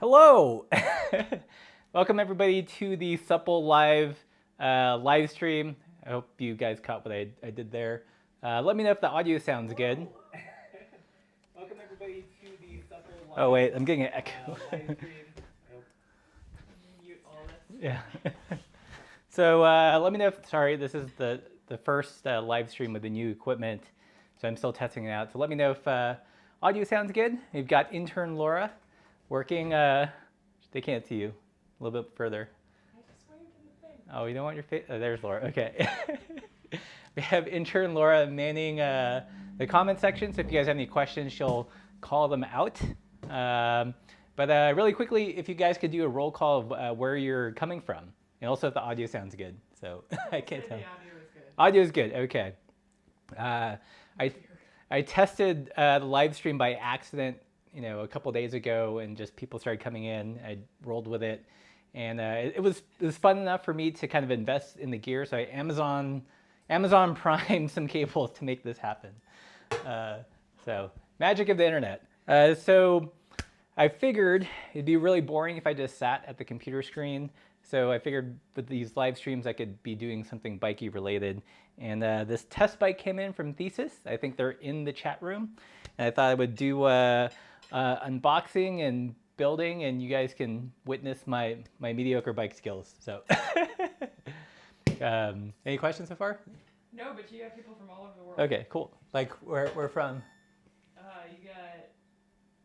Hello! Welcome everybody to the TheSuppleLive live stream. I hope you guys caught what I did there. Let me know if the audio sounds good. Welcome everybody to the TheSuppleLive. Oh wait, I'm getting an echo. Live stream. Mute all this. Yeah. So let me know if, sorry, this is the first live stream with the new equipment, so I'm still testing it out. So let me know if audio sounds good. We've got intern Laura working. They can't see you. A little bit further. I just waved in the thing. Oh, you don't want your face? Oh, there's Laura. Okay. We have intern Laura manning the comment section, so if you guys have any questions, she'll call them out. But really quickly, if you guys could do a roll call of where you're coming from, and also if the audio sounds good. So I can't tell. The audio is good. Audio is good. Okay. I tested the live stream by accident, a couple days ago, and just people started coming in. I rolled with it, and it was fun enough for me to kind of invest in the gear. So I Amazon Prime some cables to make this happen. So magic of the internet. So I figured it'd be really boring if I just sat at the computer screen. So I figured with these live streams I could be doing something bikey related. And this test bike came in from Thesis. I think they're in the chat room. And I thought I would do unboxing and building, and you guys can witness my mediocre bike skills. So any questions so far? No, but you got people from all over the world. Okay, cool. Like where from? You got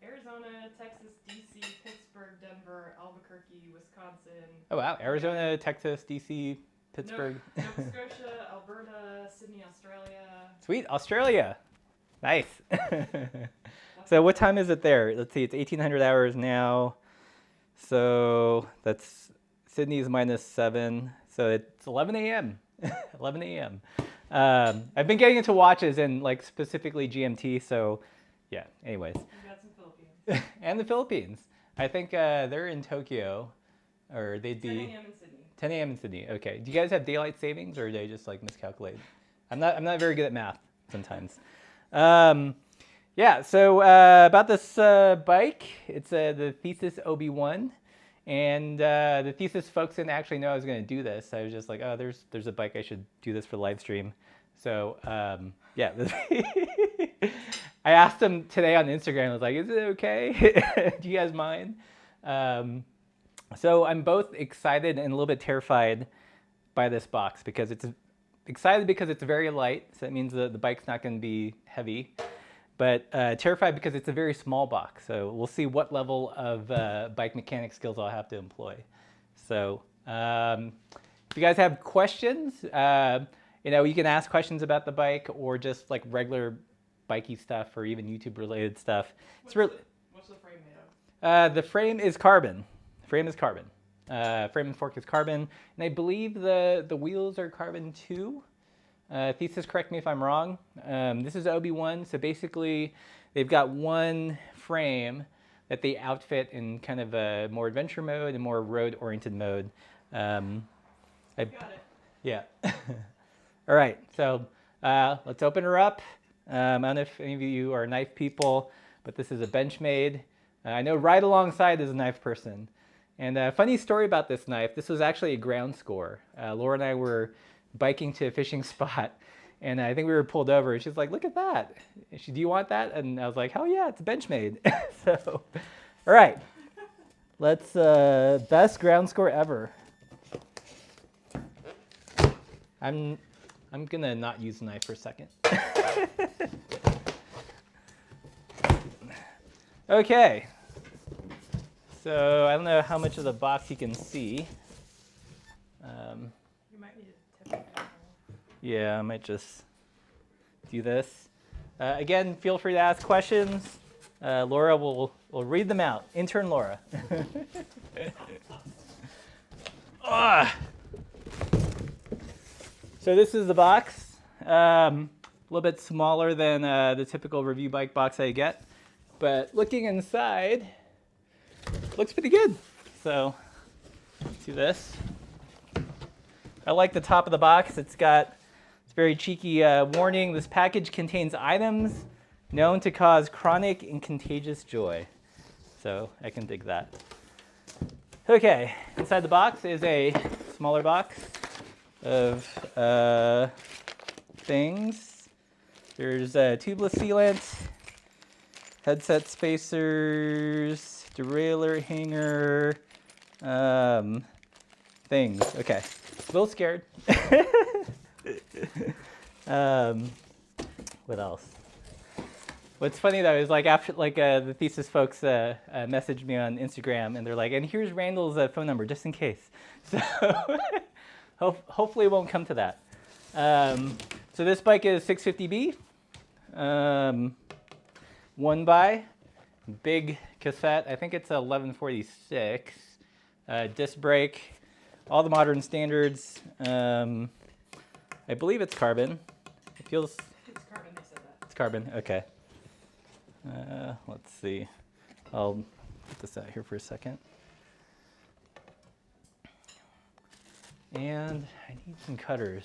Arizona, Texas, DC, Pittsburgh, Denver, Albuquerque, Wisconsin. Oh wow, Arizona, Texas, DC, Pittsburgh. Nova Scotia, Alberta, Sydney, Australia. Sweet, Australia. Nice. So what time is it there? Let's see, it's 1800 hours now. So that's Sydney's -7. So it's 11 a.m. 11 a.m. I've been getting into watches and like specifically GMT. So yeah, anyways. You got some Philippines. And the Philippines. I think they're in Tokyo, or they'd be 10 a.m. in Sydney. 10 a.m. in Sydney. Okay. Do you guys have daylight savings, or do they just like miscalculate? I'm not very good at math sometimes. Yeah. So about this bike, it's the Thesis OB1, and the Thesis folks didn't actually know I was going to do this. I was just like, oh, there's a bike, I should do this for the live stream. So yeah. I asked them today on Instagram. I was like, is it okay? Do you guys mind? So I'm both excited and a little bit terrified by this box, because it's excited because it's very light. So that means the bike's not going to be heavy. But terrified because it's a very small box. So we'll see what level of bike mechanic skills I'll have to employ. So if you guys have questions, you can ask questions about the bike, or just like regular bikey stuff, or even YouTube related stuff. What's the frame made of? The frame is carbon. Frame and fork is carbon. And I believe the wheels are carbon too. Thesis, correct me if I'm wrong. This is OB1, so basically they've got one frame that they outfit in kind of a more adventure mode and more road-oriented mode. Got it. Yeah. All right, so let's open her up. I don't know if any of you are knife people, but this is a Benchmade. I know right alongside is a knife person. And a funny story about this knife, this was actually a ground score. Laura and I were biking to a fishing spot, and I think we were pulled over, and she's like, look at that. And do you want that? And I was like, hell yeah, it's a Benchmade. So, all right. Let's, best ground score ever. I'm gonna not use the knife for a second. Okay. So I don't know how much of the box you can see. You might need to tip it. Yeah, I might just do this. Again, feel free to ask questions. Laura will read them out. Intern Laura. So this is the box. A little bit smaller than the typical review bike box I get. But looking inside, looks pretty good. So let's do this. I like the top of the box. It's got this very cheeky warning. This package contains items known to cause chronic and contagious joy. So I can dig that. Okay, inside the box is a smaller box of things. There's tubeless sealant, headset spacers, derailleur hanger, things. Okay, a little scared. What else? What's funny though is like after the thesis folks messaged me on Instagram and they're like, and here's Randall's phone number just in case. So hopefully it won't come to that. So this bike is 650B, 1x, big cassette. I think it's a 1146, disc brake, all the modern standards. I believe it's carbon. It feels. It's carbon, they said that. It's carbon. Okay. Let's see. I'll put this out here for a second. And I need some cutters.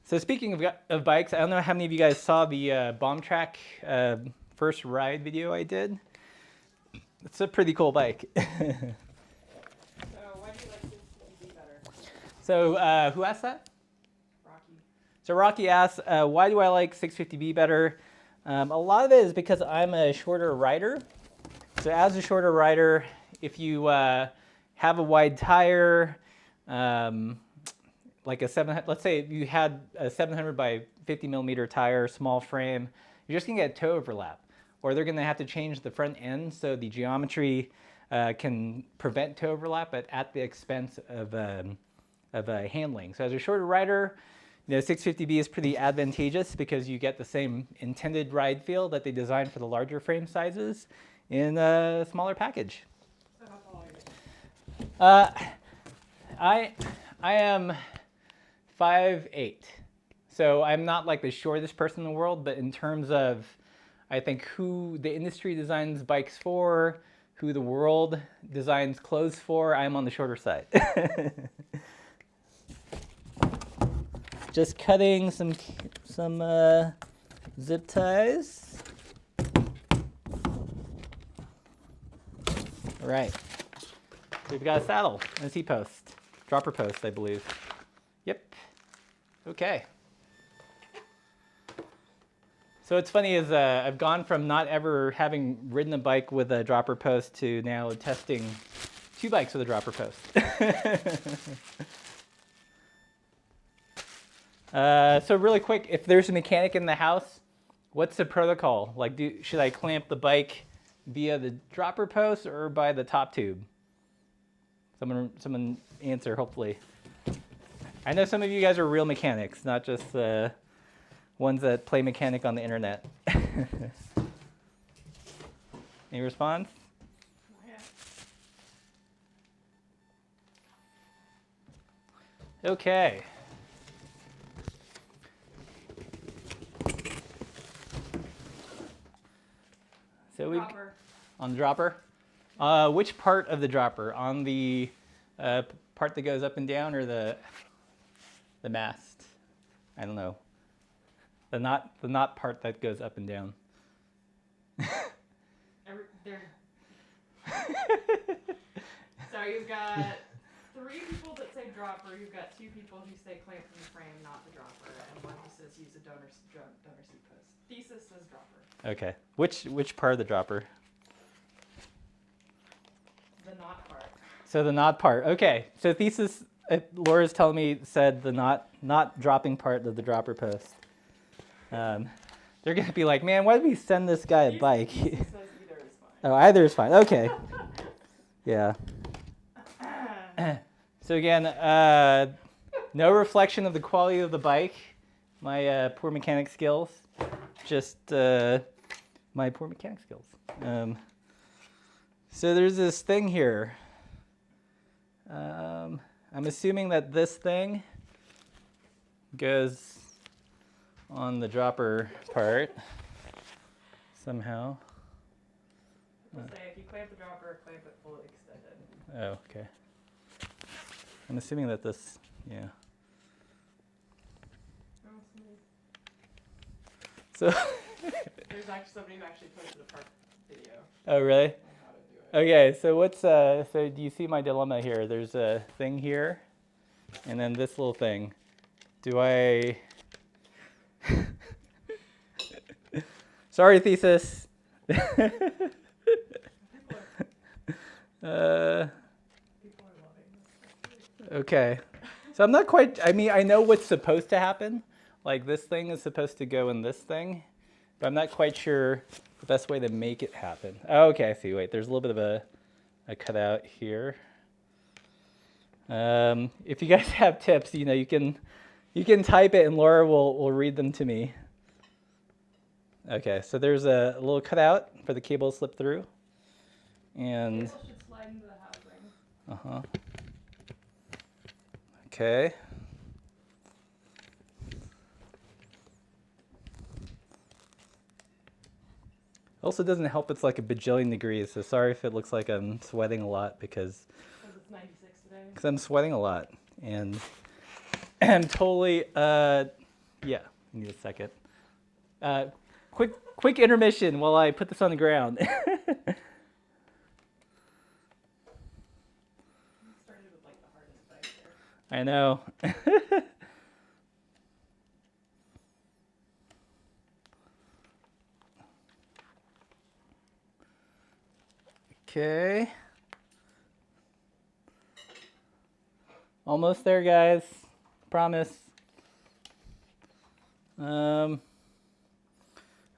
So speaking of bikes, I don't know how many of you guys saw the Bomb Track first ride video I did. It's a pretty cool bike. So why do you like 650B better? So who asked that? Rocky. So Rocky asked, why do I like 650B better? A lot of it is because I'm a shorter rider. So as a shorter rider, if you have a wide tire, like a 700, let's say you had a 700 by 50 millimeter tire, small frame, you're just gonna get toe overlap. Or they're gonna have to change the front end so the geometry can prevent toe overlap, but at the expense of handling. So as a shorter rider, 650B is pretty advantageous because you get the same intended ride feel that they designed for the larger frame sizes in a smaller package. So how tall are you? I am 5'8", so I'm not like the shortest person in the world, but in terms of, I think, who the industry designs bikes for, who the world designs clothes for, I'm on the shorter side. Just cutting some zip ties. All right. So we've got a saddle and a seat post, dropper post, I believe. Yep. Okay. So what's funny is I've gone from not ever having ridden a bike with a dropper post to now testing 2 bikes with a dropper post. So really quick, if there's a mechanic in the house, what's the protocol? Like, should I clamp the bike via the dropper post or by the top tube? Someone answer, hopefully. I know some of you guys are real mechanics, not just ones that play mechanic on the internet. Any response? Yeah. Okay. So we on the dropper. Which part of the dropper? On the part that goes up and down, or the mast? I don't know. The knot part that goes up and down. So you've got 3 people that say dropper. You've got 2 people who say clamp from the frame, not the dropper, and 1 who says use a donor seat post. Thesis says dropper. Okay. Which part of the dropper? The knot part. So the knot part. Okay. So Thesis, Laura's telling me, said the not dropping part of the dropper post. They're gonna be like, man, why did we send this guy a bike? Thesis says either is fine. Oh, either is fine. Okay. Yeah. So again, no reflection of the quality of the bike. My poor mechanic skills. Just my poor mechanic skills. So there's this thing here. I'm assuming that this thing goes on the dropper part somehow. We'll say if you clamp the dropper, clamp it fully extended. Oh, okay. I'm assuming that this, yeah. So There's actually somebody who actually posted a part video oh, really? on how to do Okay, so what's so do you see my dilemma here? There's a thing here, and then this little thing. Do I? Sorry, Thesis. People are loving this. Okay. So I'm not quite, I mean, I know what's supposed to happen. Like this thing is supposed to go in this thing, but I'm not quite sure the best way to make it happen. Oh, okay, I see. Wait, there's a little bit of a cutout here. If you guys have tips, you can type it and Laura will read them to me. Okay, so there's a little cutout for the cable to slip through. And Cable should slide into the housing. uh-huh. Okay. Also doesn't help it's like a bajillion degrees, so sorry if it looks like I'm sweating a lot because It's 96 today. I'm sweating a lot. And I'm totally, yeah, I need a second. Quick intermission while I put this on the ground. Started with like the hardest bite there. I know. Okay. Almost there, guys. Promise. I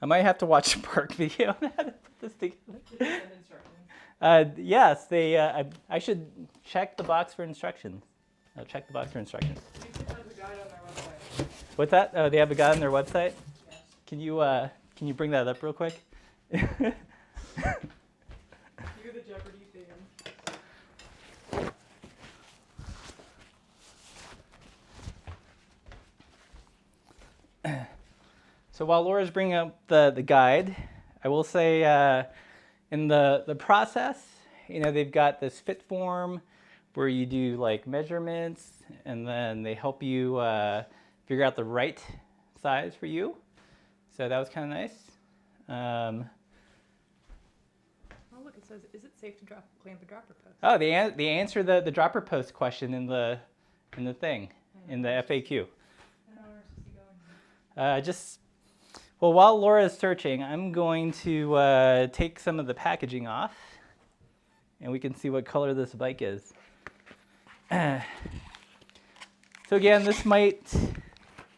might have to watch a Park video on how to put this together. And instructions. Yes, I should check the box for instructions. I'll check the box for instructions. YouTube has a guide on their website. What's that? Oh, they have a guide on their website? Yes. Can you bring that up real quick? You're the Jeopardy fan. So while Laura's bringing up the guide, I will say in the process, they've got this fit form where you do like measurements and then they help you figure out the right size for you. So that was kind of nice. Oh, look, it says, is it safe to clamp a dropper post? Oh, they answer the dropper post question in the thing, in the FAQ. I don't know where we're supposed to go. Well, while Laura is searching, I'm going to take some of the packaging off, and we can see what color this bike is. So again, this might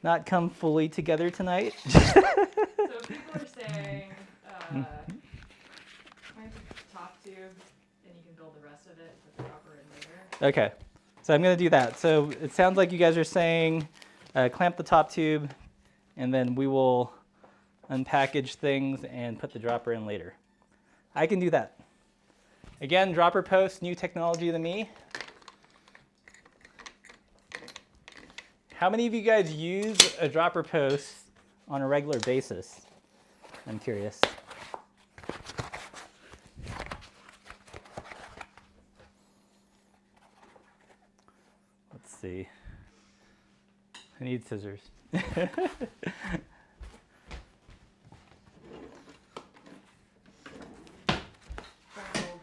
not come fully together tonight. So people are saying, clamp the top tube, and you can build the rest of it, put the dropper in later. Okay, so I'm going to do that. So it sounds like you guys are saying clamp the top tube, and then we will unpackage things and put the dropper in later. I can do that. Again, dropper post, new technology to me. How many of you guys use a dropper post on a regular basis? I'm curious. Let's see. I need scissors.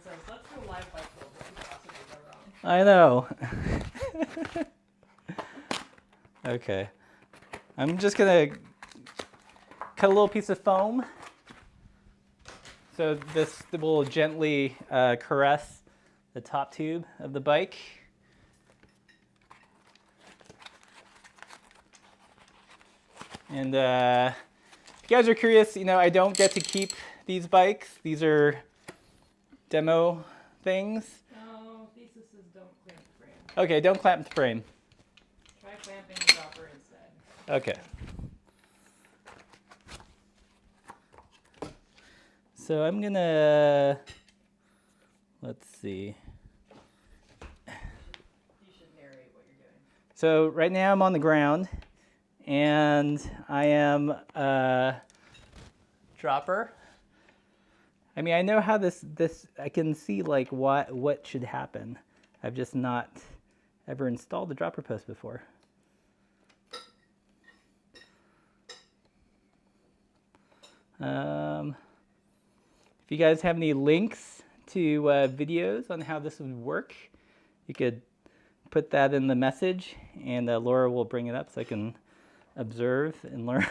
Says, let's go live bike build. What could possibly go wrong? I know. Okay. I'm just going to cut a little piece of foam. So this will gently caress the top tube of the bike. And if you guys are curious, I don't get to keep these bikes. These are demo things. No, thesis is don't clamp the frame. Okay, don't clamp the frame. Try clamping the dropper instead. Okay. So I'm gonna, let's see. You should narrate what you're doing. So right now I'm on the ground and I am a dropper. I mean, I know how this I can see like what should happen. I've just not ever installed the dropper post before. If you guys have any links to videos on how this would work, you could put that in the message, and Laura will bring it up so I can observe and learn.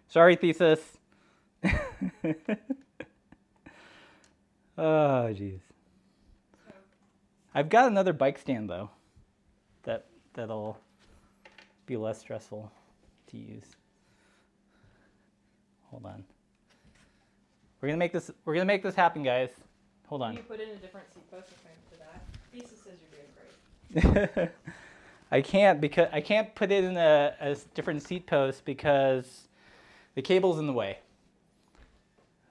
Sorry, Thesis. Oh, jeez. I've got another bike stand though. That'll be less stressful to use. Hold on. We're gonna make this happen, guys. Hold on. Can you put in a different seat post for that? Thesis says you're doing great. I can't put it in a different seat post because the cable's in the way.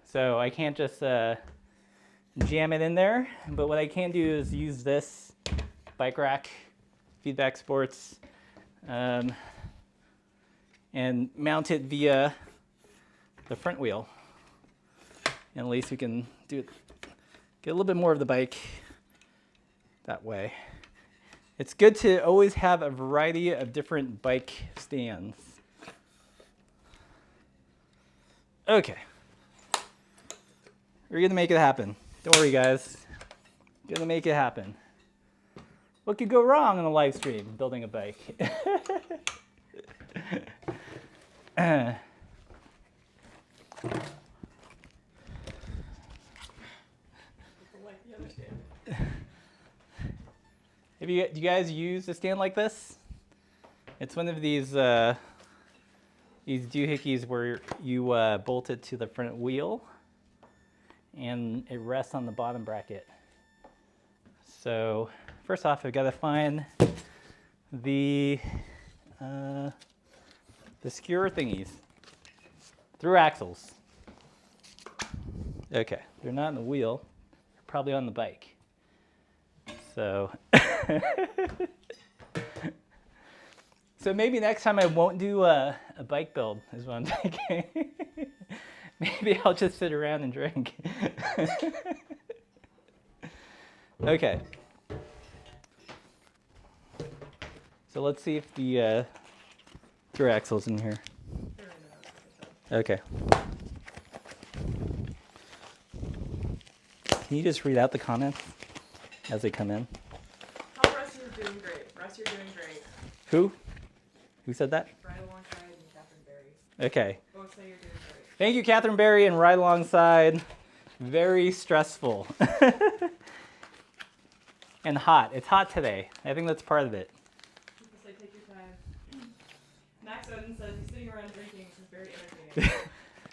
So I can't just jam it in there. But what I can do is use this bike rack, Feedback Sports, and mount it via the front wheel. And at least we can get a little bit more of the bike that way. It's good to always have a variety of different bike stands. Okay. We're gonna make it happen. Don't worry, guys. Gonna make it happen. What could go wrong in a live stream building a bike? Do you guys use a stand like this? It's one of these doohickeys where you bolt it to the front wheel and it rests on the bottom bracket. So first off, I've got to find the skewer thingies. Through axles. Okay, they're not on the wheel, they're probably on the bike. So, so maybe next time I won't do a bike build is what I'm thinking. Maybe I'll just sit around and drink. Okay. So let's see if the through axle's in here. Okay. Can you just read out the comments as they come in? Tell Russ you're doing great. Russ, you're doing great. Who? Who said that? Right alongside and Catherine Berry. Okay. Both say you're doing great. Thank you, Catherine Berry, and right alongside. Very stressful. And hot. It's hot today. I think that's part of it. People say take your time. Max Odin says he's sitting around drinking. This is very entertaining.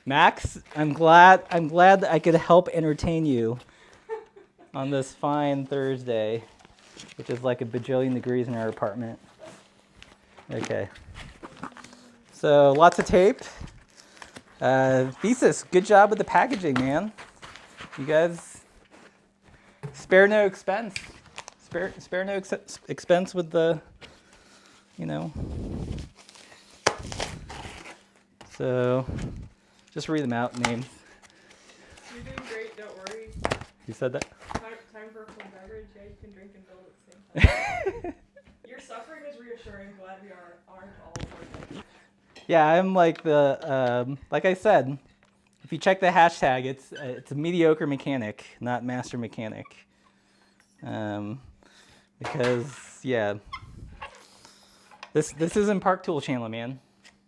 Max, I'm glad I could help entertain you on this fine Thursday, which is like a bajillion degrees in our apartment. Okay. So lots of tape. Thesis, good job with the packaging, man. You guys spare no expense. Spare no expense with the, you know. So just read them out, names. You're doing great, don't worry. You said that? Time for some beverage. Yeah, you can drink and build at the same time. Your suffering is reassuring. Glad we aren't all perfect. Yeah, I'm like like I said, if you check the hashtag, it's a mediocre mechanic, not master mechanic. Because yeah, this isn't Park Tool channel, man.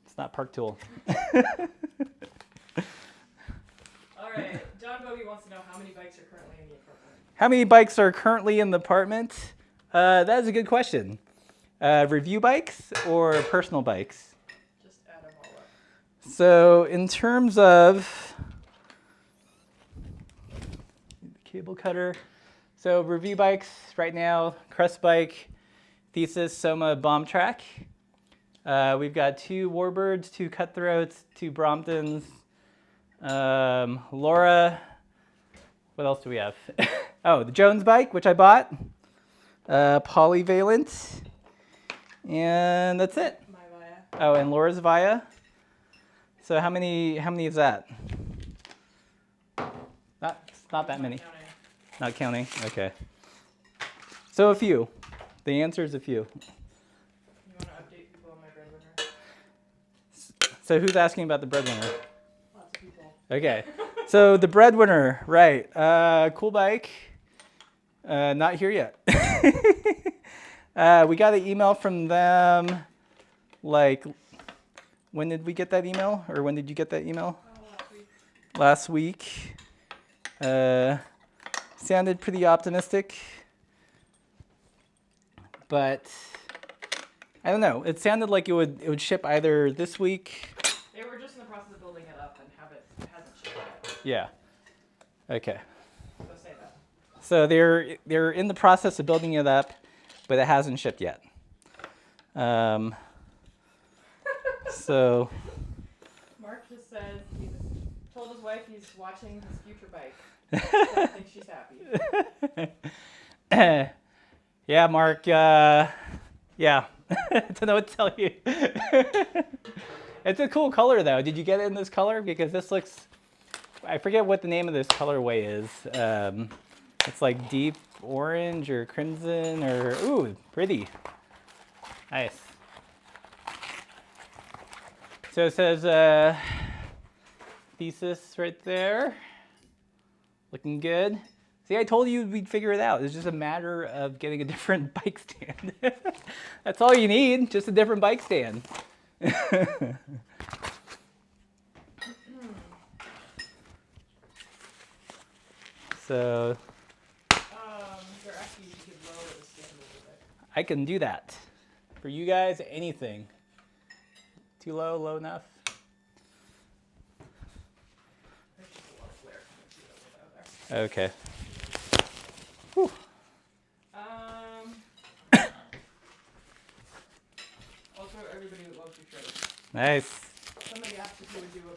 It's not Park Tool. All right, John Bobby wants to know how many bikes are currently in the apartment. How many bikes are currently in the apartment? That is a good question. Review bikes or personal bikes? Just add them all up. So in terms of cable cutter, so review bikes right now, Crest bike, Thesis, Soma, Bomb Track. We've got 2 Warbirds, 2 Cutthroats, 2 Bromptons, Laura. What else do we have? Oh, the Jones bike, which I bought, Polyvalent, and that's it. My Via. Oh, and Laura's Via. So how many is that? Not that many. Counting. Not counting. Okay. So a few. The answer is a few. So who's asking about the breadwinner? Lots of people. Okay. So the breadwinner, right? Cool bike. Not here yet. We got an email from them. Like, when did we get that email? Or when did you get that email? Last week. Last week. Sounded pretty optimistic. But I don't know. It sounded like it would ship either this week. They were just in the process of building it up and hasn't shipped yet. Yeah. Okay. So say that. So they're in the process of building it up, but it hasn't shipped yet. So Mark just said he told his wife he's watching his future bike. I think she's happy. yeah, Mark. Yeah, I don't know what to tell you. It's a cool color though. Did you get it in this color? Because this looks, I forget what the name of this colorway is. It's like deep orange or crimson or, ooh, pretty. Nice. So it says Thesis right there. Looking good. See, I told you we'd figure it out. It's just a matter of getting a different bike stand. That's all you need, just a different bike stand. So They're asking if you could lower the stand a little bit. I can do that. For you guys, anything. Too low, low enough? There's just a lot of glare coming through over there. Okay. Whew. Also, everybody that loves your shirt. Nice. Somebody asked if you would do a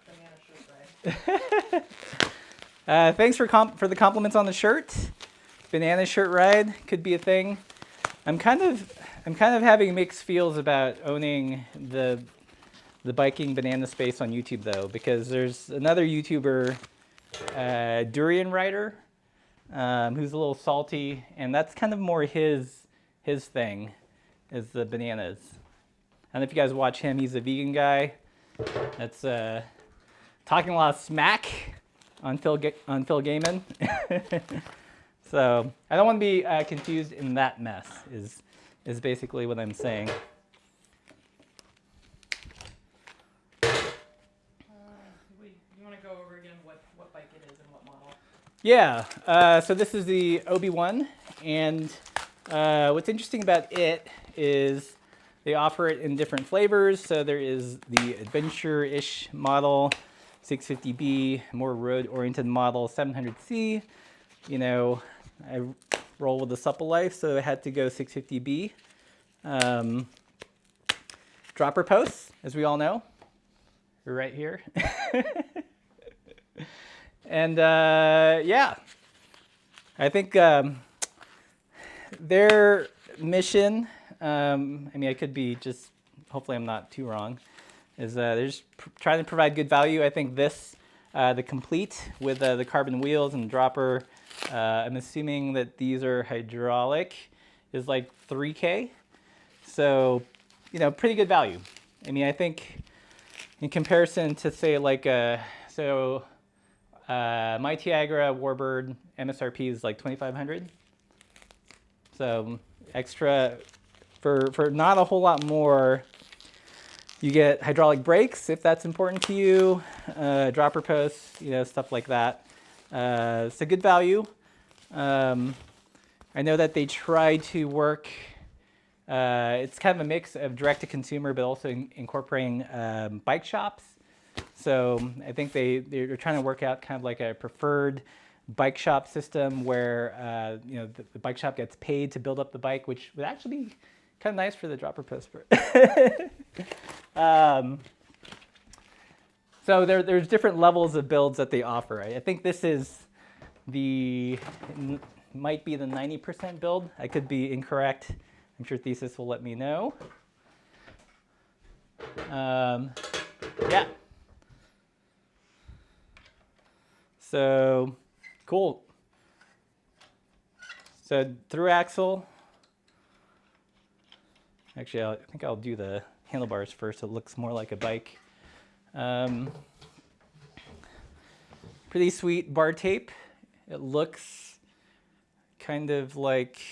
banana shirt ride. Thanks for the compliments on the shirt. Banana shirt ride could be a thing. I'm kind of having mixed feels about owning the biking banana space on YouTube though, because there's another YouTuber, Durian Rider, who's a little salty, and that's kind of more his thing, is the bananas. I don't know if you guys watch him. He's a vegan guy. That's talking a lot of smack on Phil Gaiman. So I don't want to be confused in that mess. Is basically what I'm saying. You want to go over again what bike it is and what model? Yeah. So this is the OB-1, and what's interesting about it is they offer it in different flavors. So there is the adventure-ish model, 650B, more road-oriented model, 700C. You know, I roll with the SuppleLive, so I had to go 650B. Dropper posts, as we all know, are right here. And yeah, I think their mission, I mean, I could be just, hopefully I'm not too wrong, is they're just trying to provide good value. I think this, the complete with the carbon wheels and the dropper, I'm assuming that these are hydraulic, is like $3K. So, you know, pretty good value. I mean, I think in comparison to say like, my Tiagra Warbird MSRP is like $2,500. So extra, for not a whole lot more, you get hydraulic brakes if that's important to you, dropper posts, you know, stuff like that. It's a good value. I know that they try to work, it's kind of a mix of direct to consumer, but also incorporating bike shops. So I think they're trying to work out kind of like a preferred bike shop system where you know, the bike shop gets paid to build up the bike, which would actually be kind of nice for the dropper post. So there's different levels of builds that they offer. I think this is might be the 90% build. I could be incorrect. I'm sure Thesis will let me know. Yeah. So cool. So through axle. Actually, I think I'll do the handlebars first. So it looks more like a bike. Pretty sweet bar tape. It looks kind of like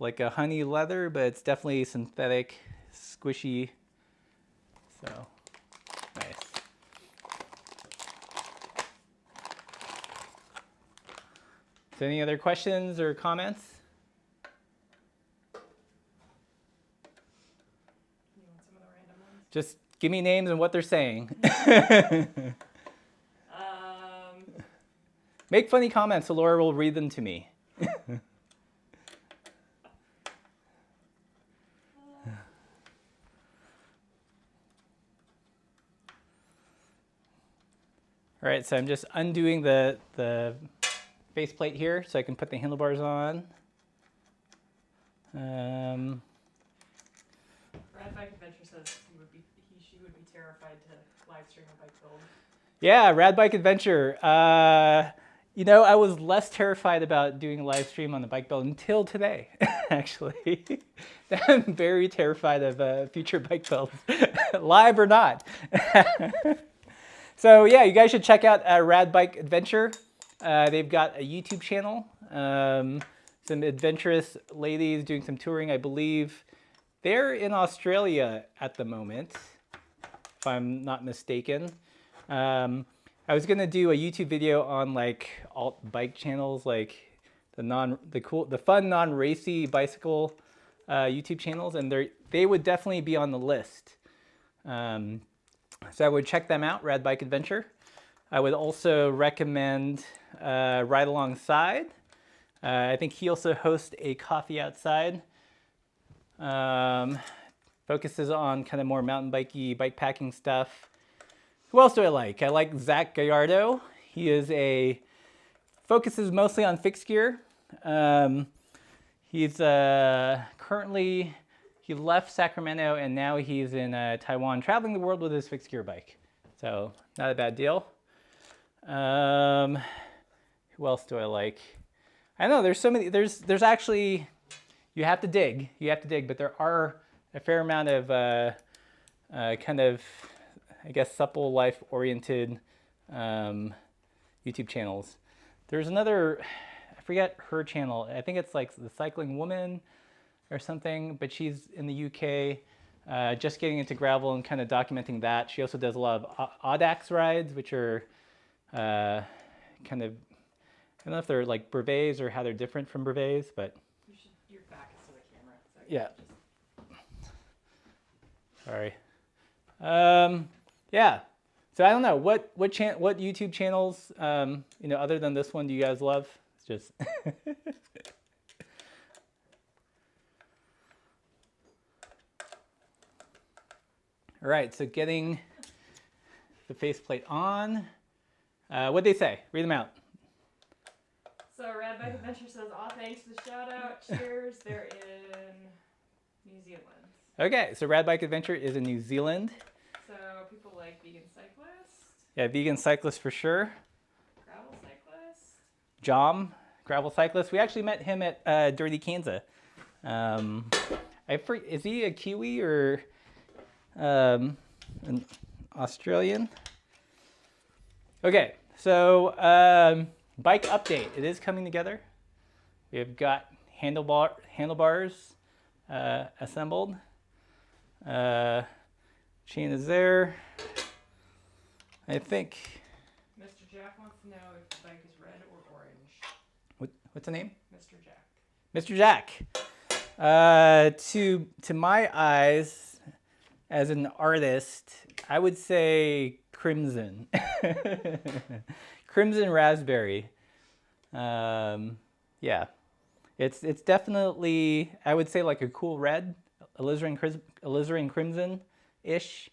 a honey leather, but it's definitely synthetic, squishy. So nice. So any other questions or comments? You want some of the random ones? Just give me names and what they're saying. Make funny comments so Laura will read them to me. All right, so I'm just undoing the faceplate here so I can put the handlebars on. Rad Bike Adventure says she would be terrified to live stream a bike build. Yeah, Rad Bike Adventure. You know, I was less terrified about doing a live stream on the bike build until today, actually. I'm very terrified of future bike builds, live or not. So yeah, you guys should check out Rad Bike Adventure. They've got a YouTube channel. Some adventurous ladies doing some touring, I believe. They're in Australia at the moment, if I'm not mistaken. I was gonna do a YouTube video on like alt bike channels, like the fun non-racy bicycle YouTube channels, and they would definitely be on the list. So I would check them out, Rad Bike Adventure. I would also recommend Ride Alongside. I think he also hosts a Coffee Outside. Focuses on kind of more mountain bikey, bike packing stuff. Who else do I like? I like Zach Gallardo. He focuses mostly on fixed gear. He's currently, he left Sacramento and now he's in Taiwan traveling the world with his fixed gear bike. So not a bad deal. Who else do I like? I don't know, there's so many, there's actually, you have to dig, but there are a fair amount of kind of, I guess, supple life oriented YouTube channels. There's another, I forget her channel. I think it's like The Cycling Woman or something, but she's in the UK, just getting into gravel and kind of documenting that. She also does a lot of Audax rides, which are kind of, I don't know if they're like brevets or how they're different from brevets, but. Your back is to the camera. So yeah. Sorry. Yeah. So I don't know what YouTube channels, you know, other than this one, do you guys love? It's just. All right. So getting the faceplate on. What'd they say? Read them out. So Rad Bike Adventure says, "Aw, thanks for the shout out. Cheers." They're in New Zealand. Okay. So Rad Bike Adventure is in New Zealand. So people like vegan cyclists. Yeah, vegan cyclist for sure. Gravel cyclist. Jom, gravel cyclist. We actually met him at Dirty Kansas. Is he a Kiwi or an Australian? Okay, so bike update. It is coming together. We've got handlebars assembled. Chain is there. I think. Mr. Jack wants to know if the bike is red or orange. What's the name? Mr. Jack. Mr. Jack. To my eyes, as an artist, I would say crimson. Crimson raspberry. Yeah, it's definitely, I would say, like a cool red, alizarin crimson-ish,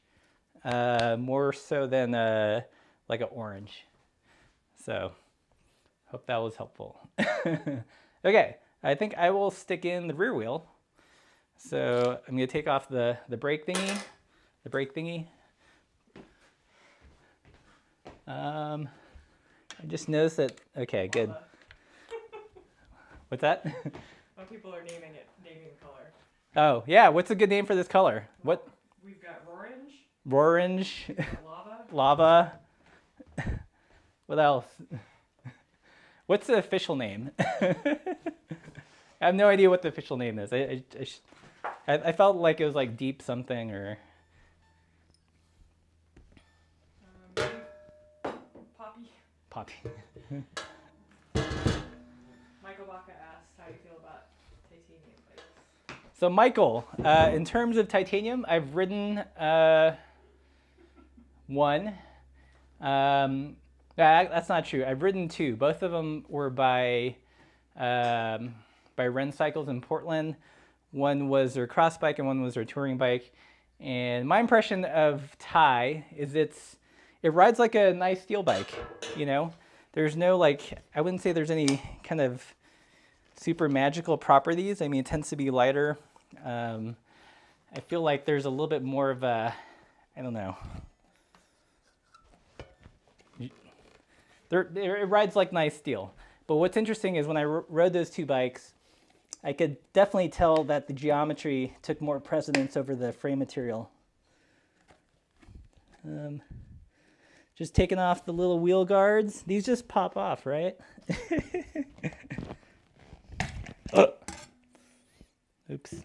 more so than like an orange. So, hope that was helpful. Okay, I think I will stick in the rear wheel. So I'm gonna take off the brake thingy. I just noticed that. Okay, good. What's that? When people are naming the color. Oh yeah, what's a good name for this color? What? We've got orange, Orange. Lava. Lava. What else? What's the official name? I have no idea what the official name is. I felt like it was like deep something or. Poppy. Poppy. Michael Baca asked, how do you feel about titanium bikes? So Michael, in terms of titanium, I've ridden one. That's not true. I've ridden two. Both of them were by Ren Cycles in Portland. One was their cross bike and one was their touring bike. And my impression of Thai is it rides like a nice steel bike. You know, there's no I wouldn't say there's any kind of super magical properties. I mean, it tends to be lighter. I feel like there's a little bit more of a, I don't know. It rides like nice steel. But what's interesting is when I rode those two bikes, I could definitely tell that the geometry took more precedence over the frame material. Just taking off the little wheel guards. These just pop off, right? Oops.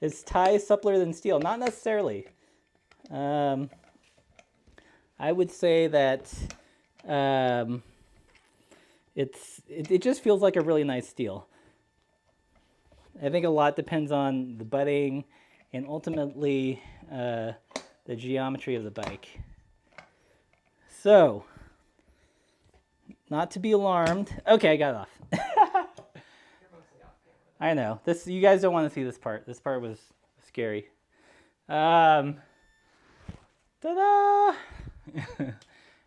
Is Thai suppler than steel? Not necessarily. I would say that it just feels like a really nice steel. I think a lot depends on the butting and ultimately the geometry of the bike. So, not to be alarmed. Okay, I got it off. I know. You guys don't want to see this part. This part was scary. Ta-da!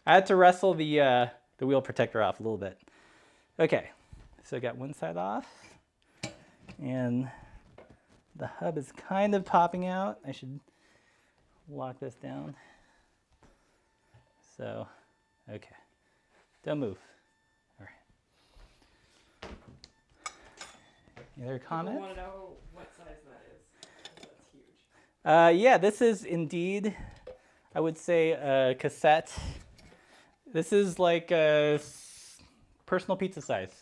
I had to wrestle the wheel protector off a little bit. Okay, so I got one side off, and the hub is kind of popping out. I should lock this down. So, okay, don't move. All right. Any other comments? I want to know what size that is. That's huge. Yeah, this is indeed, I would say, a cassette. This is like a personal pizza size.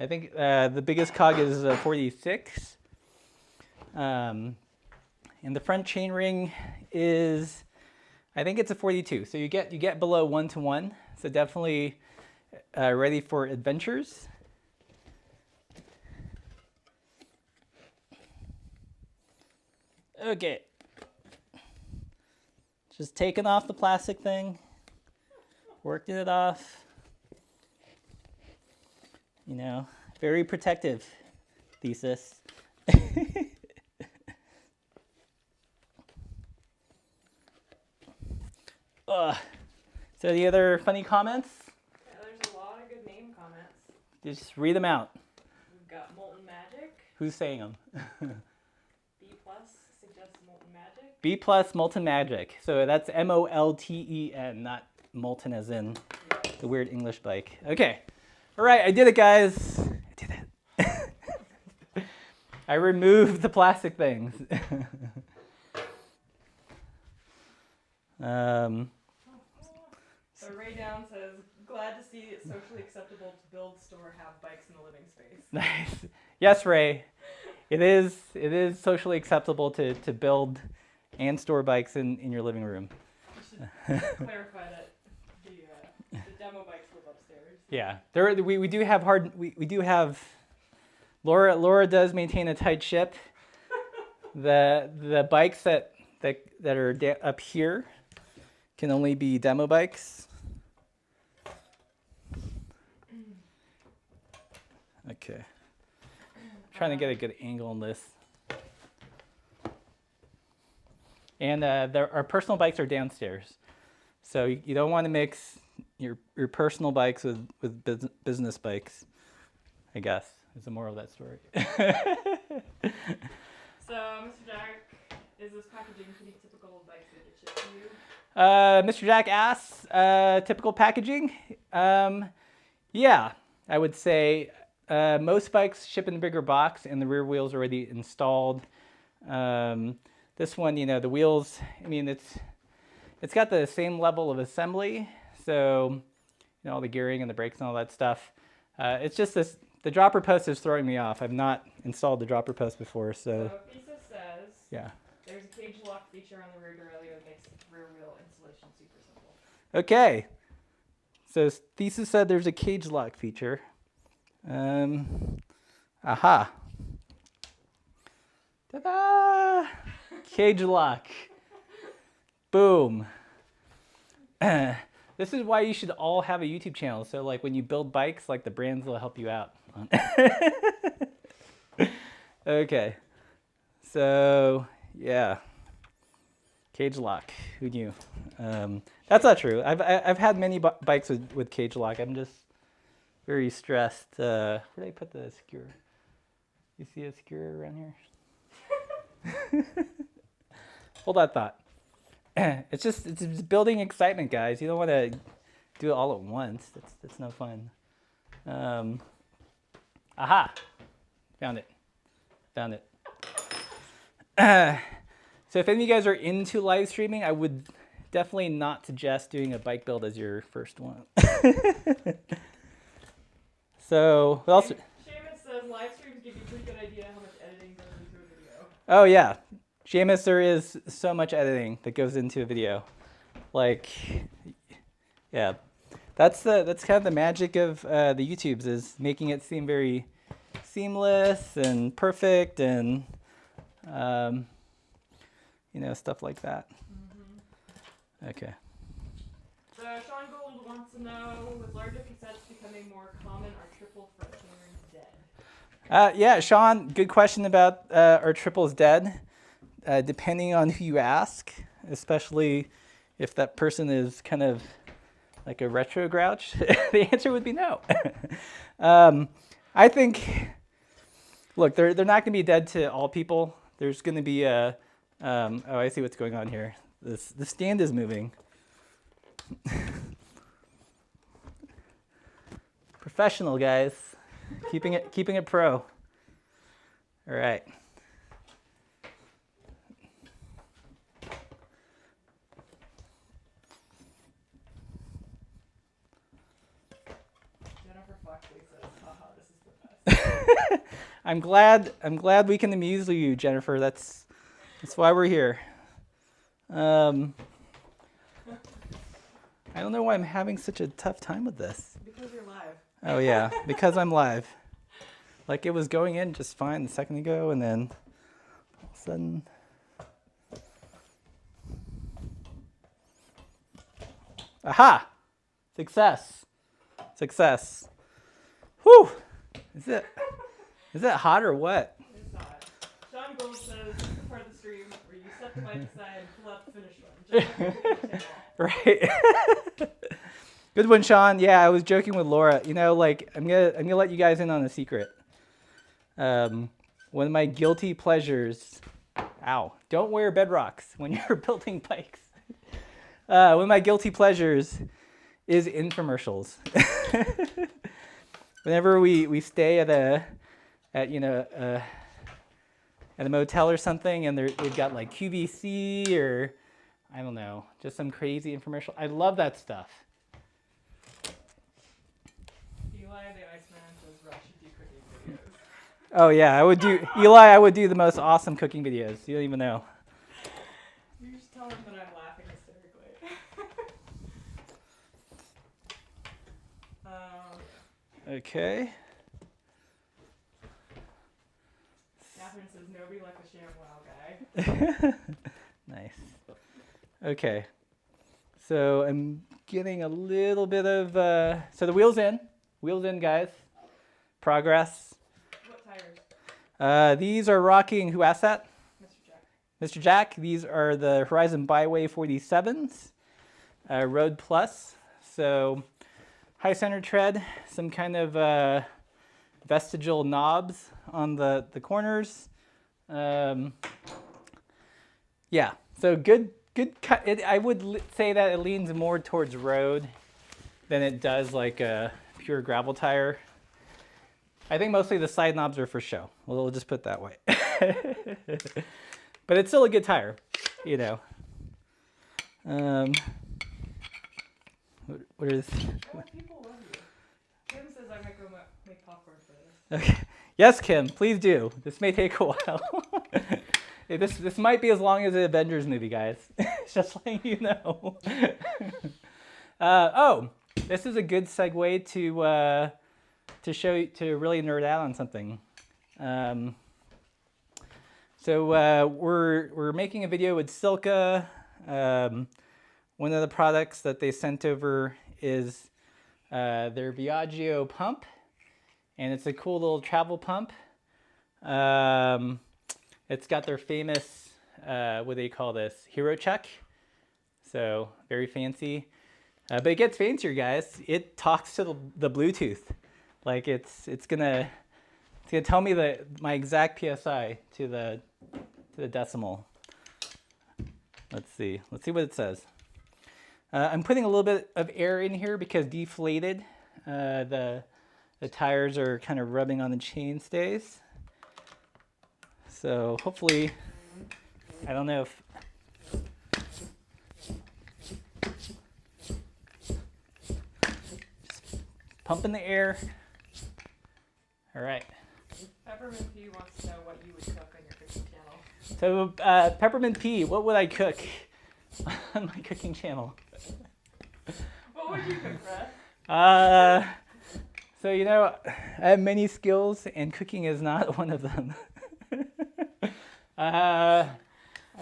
I think the biggest cog is 46. And the front chainring is, I think it's a 42. So you get below 1-to-1. So definitely ready for adventures. Okay. Just taking off the plastic thing, working it off. You know, very protective, Thesis. So the other funny comments? Yeah, there's a lot of good name comments. Just read them out. We've got Molten Magic. Who's saying them? B+ suggests Molten Magic. B+ Molten Magic. So that's MOLTEN, not molten as in the weird English bike. Okay. All right, I did it, guys. I did it. I removed the plastic things. So Ray Down says, glad to see it's socially acceptable to build, store, have bikes in the living space. Nice. Yes, Ray. It is socially acceptable to build and store bikes in your living room. You should clarify that the demo bikes live upstairs. Yeah. We do have we do have Laura does maintain a tight ship. The bikes that are up here can only be demo bikes. Okay. Trying to get a good angle on this. And our personal bikes are downstairs. So you don't want to mix your personal bikes with business bikes, I guess, is the moral of that story. So, Mr. Jack, is this packaging pretty typical of bikes that get shipped to you? Mr. Jack asks, typical packaging? Yeah, I would say most bikes ship in the bigger box and the rear wheel's already installed. This one, you know, the wheels, I mean, it's got the same level of assembly, so, you know, all the gearing and the brakes and all that stuff. It's just this, the dropper post is throwing me off. I've not installed the dropper post before, so. So Thesis says Yeah. there's a cage lock feature on the rear derailleur that makes rear wheel installation super simple. Okay. So Thesis said there's a cage lock feature. Aha. Ta-da! Cage lock. Boom. This is why you should all have a YouTube channel. So like when you build bikes, like the brands will help you out. Okay. So yeah. Cage lock. Who knew? That's not true. I've had many bikes with cage lock. I'm just very stressed. Where did I put the skewer? You see a skewer around here? Hold that thought. It's just building excitement, guys. You don't want to do it all at once. That's no fun. Aha! Found it. Found it. So if any of you guys are into live streaming, I would definitely not suggest doing a bike build as your first one. So what else? Seamus says live streams give you a pretty good idea how much editing goes into a video. Oh yeah, Seamus, there is so much editing that goes into a video. Like, yeah, that's kind of the magic of the YouTubes, is making it seem very seamless and perfect and you know, stuff like that. Okay. So Sean Gold wants to know, with larger cassettes becoming more common, are triple front cameras dead? Yeah, Sean, good question about are triples dead? Depending on who you ask, especially if that person is kind of like a retro grouch, the answer would be no. I think, look, they're not going to be dead to all people. There's going to be a, oh, I see what's going on here. The stand is moving. Professional, guys. Keeping it pro. All right. Jennifer Foxley says, haha, this is the best. I'm glad we can amuse you, Jennifer. That's why we're here. I don't know why I'm having such a tough time with this. Because you're live. Oh yeah, because I'm live. Like it was going in just fine a second ago, and then all of a sudden. Aha! Success. Success. Whew! Is it hot or what? It's hot. Sean Gold says, this is the part of the stream where you set the bike aside and pull out the finish line. Right. Good one, Sean. Yeah, I was joking with Laura. You know, like I'm gonna let you guys in on a secret. One of my guilty pleasures. Ow! Don't wear bedrocks when you're building bikes. One of my guilty pleasures is infomercials. Whenever we stay at a motel or something, and they've got like QVC or I don't know, just some crazy infomercial. I love that stuff. Eli the Iceman says Rush should do cooking videos. Oh yeah, I would do Eli. I would do the most awesome cooking videos. You don't even know. You just tell him that I'm laughing hysterically. Okay. Catherine says nobody like a ShamWow guy. Nice. Okay. So I'm getting a little bit of so the wheel's in. Wheel's in, guys. Progress. What tires? These are rocking. Who asked that? Mr. Jack. Mr. Jack. These are the Horizon Byway 47s. Road Plus. So high center tread, some kind of vestigial knobs on the corners. Yeah, so good cut. I would say that it leans more towards road than it does like a pure gravel tire. I think mostly the side knobs are for show. We'll just put it that way. But it's still a good tire, you know. What is? Oh, people love you. Kim says I might go make popcorn for this. Okay. Yes, Kim, please do. This may take a while. This might be as long as the Avengers movie, guys. Just letting you know. Oh, this is a good segue to really nerd out on something. So we're making a video with Silka. One of the products that they sent over is their Viaggio pump, and it's a cool little travel pump. It's got their famous, what do you call this, hero check. So very fancy. But it gets fancier, guys. It talks to the Bluetooth. Like it's gonna tell me my exact PSI to the decimal. Let's see what it says. I'm putting a little bit of air in here because deflated. The tires are kind of rubbing on the chain stays. So hopefully, I don't know if just pumping the air. All right. Peppermint P wants to know what you would cook on your cooking channel. So Peppermint P, what would I cook on my cooking channel? What would you cook, Brett? So you know, I have many skills, and cooking is not one of them. I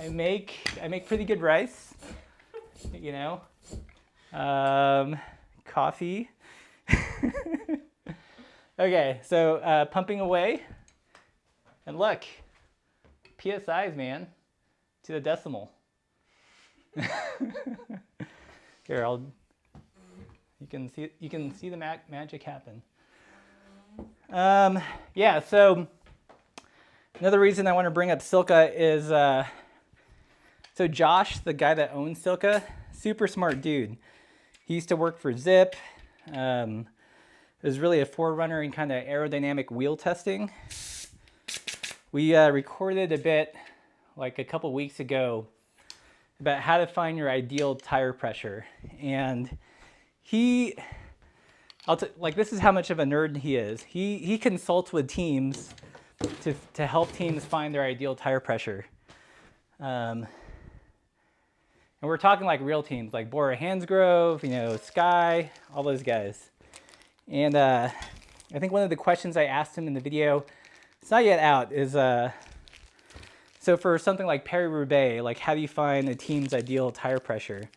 make pretty good rice. You know, coffee. Okay, so pumping away, and look, PSIs, man, to the decimal. Here, you can see the magic happen. Yeah, so another reason I want to bring up Silka is, so Josh, the guy that owns Silka, super smart dude. He used to work for Zip. It was really a forerunner in kind of aerodynamic wheel testing. We recorded a bit like a couple weeks ago about how to find your ideal tire pressure. And like this is how much of a nerd he is. He consults with teams to help teams find their ideal tire pressure. And we're talking like real teams, like Bora Hansgrove, you know, Sky, all those guys. And I think one of the questions I asked him in the video, it's not yet out, is so for something like Paris-Roubaix, like how do you find a team's ideal tire pressure?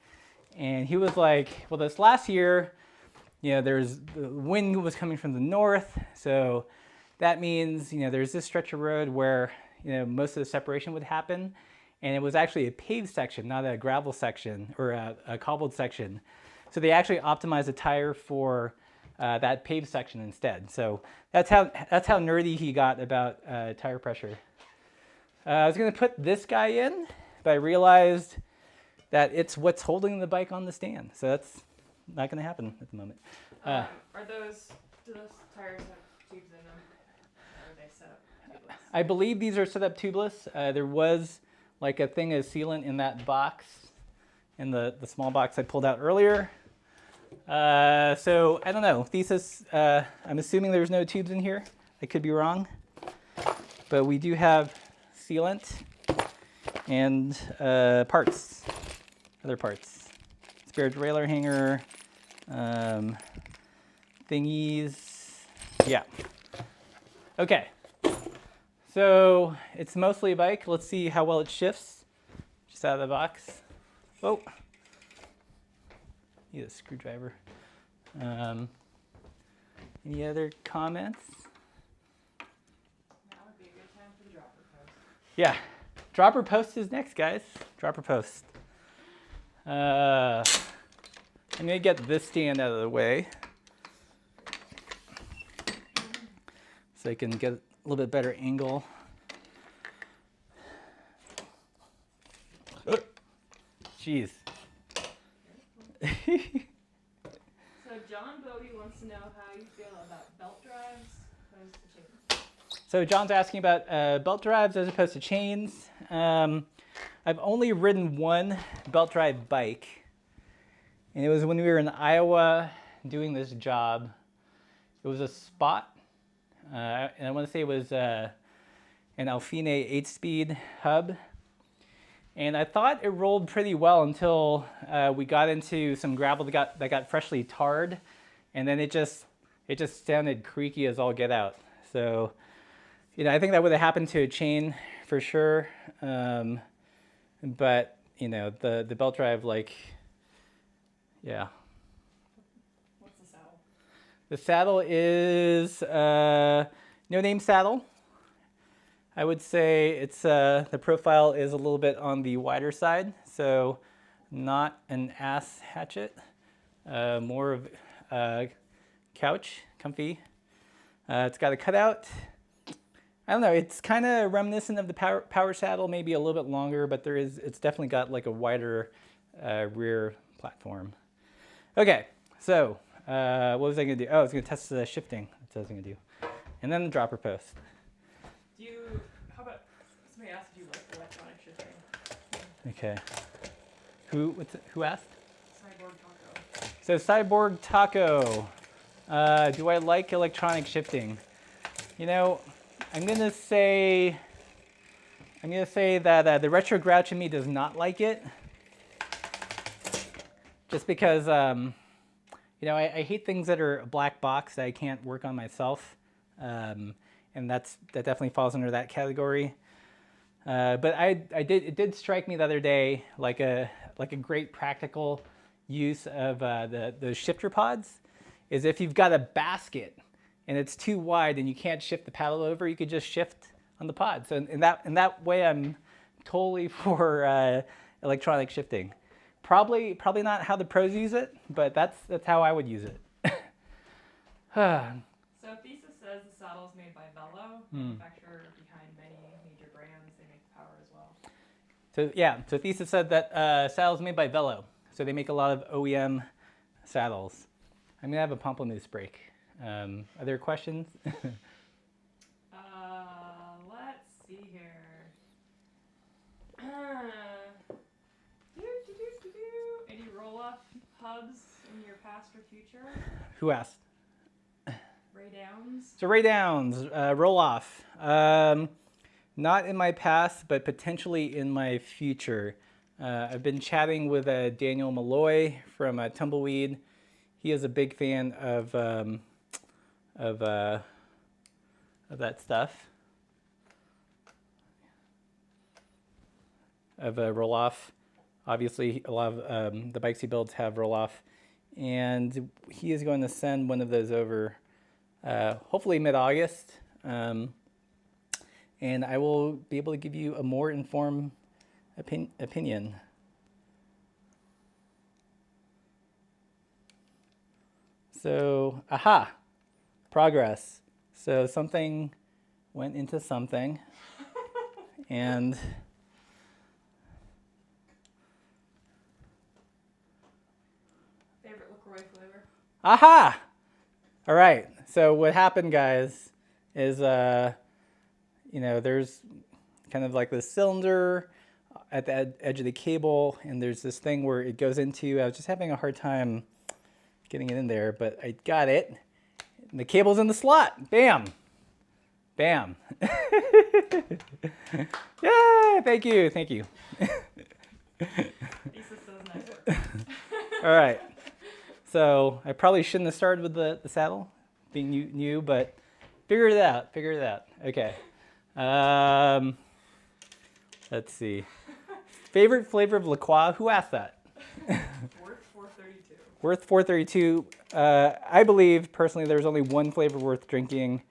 And he was like, well, this last year, you know, the wind was coming from the north, so that means, you know, there's this stretch of road where, you know, most of the separation would happen, and it was actually a paved section, not a gravel section or a cobbled section. So they actually optimized the tire for that paved section instead. So that's how nerdy he got about tire pressure. I was going to put this guy in, but I realized that it's what's holding the bike on the stand. So that's not going to happen at the moment. Do those tires have tubes in them? Or are they set up tubeless? I believe these are set up tubeless. There was like a thing of sealant in that box, in the small box I pulled out earlier. So I don't know. Thesis, I'm assuming there's no tubes in here. I could be wrong. But we do have sealant and parts, other parts. Spare derailleur hanger, thingies. Yeah. Okay. So it's mostly a bike. Let's see how well it shifts. Just out of the box. Oh. Need a screwdriver. Any other comments? That would be a good time for the dropper post. Yeah. Dropper post is next, guys. Dropper post. I'm going to get this stand out of the way so I can get a little bit better angle. Jeez. So John Bodie wants to know how you feel about belt drives opposed to chains? So John's asking about belt drives as opposed to chains. I've only ridden one belt drive bike, and it was when we were in Iowa doing this job. It was a Spot, and I want to say it was an Alfine 8-speed hub. And I thought it rolled pretty well until we got into some gravel that got freshly tarred, and then it just sounded creaky as all get out. So, I think that would have happened to a chain for sure. But the belt drive, yeah. What's the saddle? The saddle is no-name saddle. I would say it's the profile is a little bit on the wider side, so not an ass hatchet, more of couch, comfy. It's got a cutout. I don't know, it's kind of reminiscent of the power saddle, maybe a little bit longer, but it's definitely got like a wider rear platform. Okay, so what was I gonna do? Oh, I was gonna test the shifting. That's what I was gonna do. And then the dropper post. How about, somebody asked if you like electronic shifting? Okay. Who asked? Cyborg Taco. So Cyborg Taco, do I like electronic shifting? I'm gonna say that the retro grouch in me does not like it, just because I hate things that are a black box that I can't work on myself, and that definitely falls under that category. But it did strike me the other day like a great practical use of the shifter pods is if you've got a basket and it's too wide and you can't shift the paddle over, you could just shift on the pod. So in that way, I'm totally for electronic shifting. Probably not how the pros use it, but that's how I would use it. So Thesis says the saddle is made by Velo, manufacturer behind many major brands. They make the power as well. So Thesis said that saddle is made by Velo. So they make a lot of OEM saddles. I'm gonna have a pamplemousse break. Are there questions? Let's see here. Any roll-off hubs in your past or future? Who asked? Ray Downs. So Ray Downs, roll off. Not in my past, but potentially in my future. I've been chatting with Daniel Malloy from Tumbleweed. He is a big fan of that stuff, of roll off. Obviously, a lot of the bikes he builds have roll off, and he is going to send one of those over. Hopefully mid-August, and I will be able to give you a more informed opinion. So, progress. So something went into something, and Favorite LaCroix flavor? All right. So what happened, guys, is there's kind of like this cylinder at the edge of the cable, and there's this thing where it goes into. I was just having a hard time getting it in there, but I got it. And the cable's in the slot. Bam. Bam. Yay! Thank you. Thesis says nice work. All right. So I probably shouldn't have started with the saddle, being new, but figured it out. Okay. Let's see. Favorite flavor of La Croix? Who asked that? Worth 432. Worth 432. I believe personally there's only one flavor worth drinking,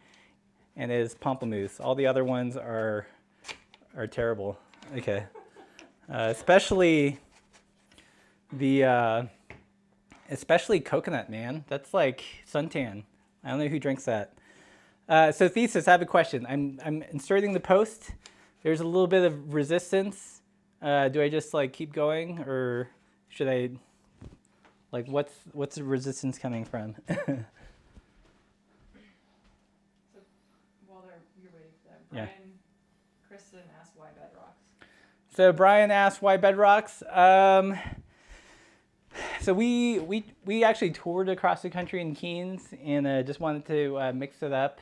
and it is pamplemousse. All the other ones are terrible. Okay. Especially coconut, man. That's like suntan. I don't know who drinks that. So Thesis, I have a question. I'm inserting the post. There's a little bit of resistance. Do I just keep going, or should I what's the resistance coming from? Yeah. Kristen asked why bedrocks. So Brian asked why bedrocks. So we actually toured across the country in Keens and just wanted to mix it up.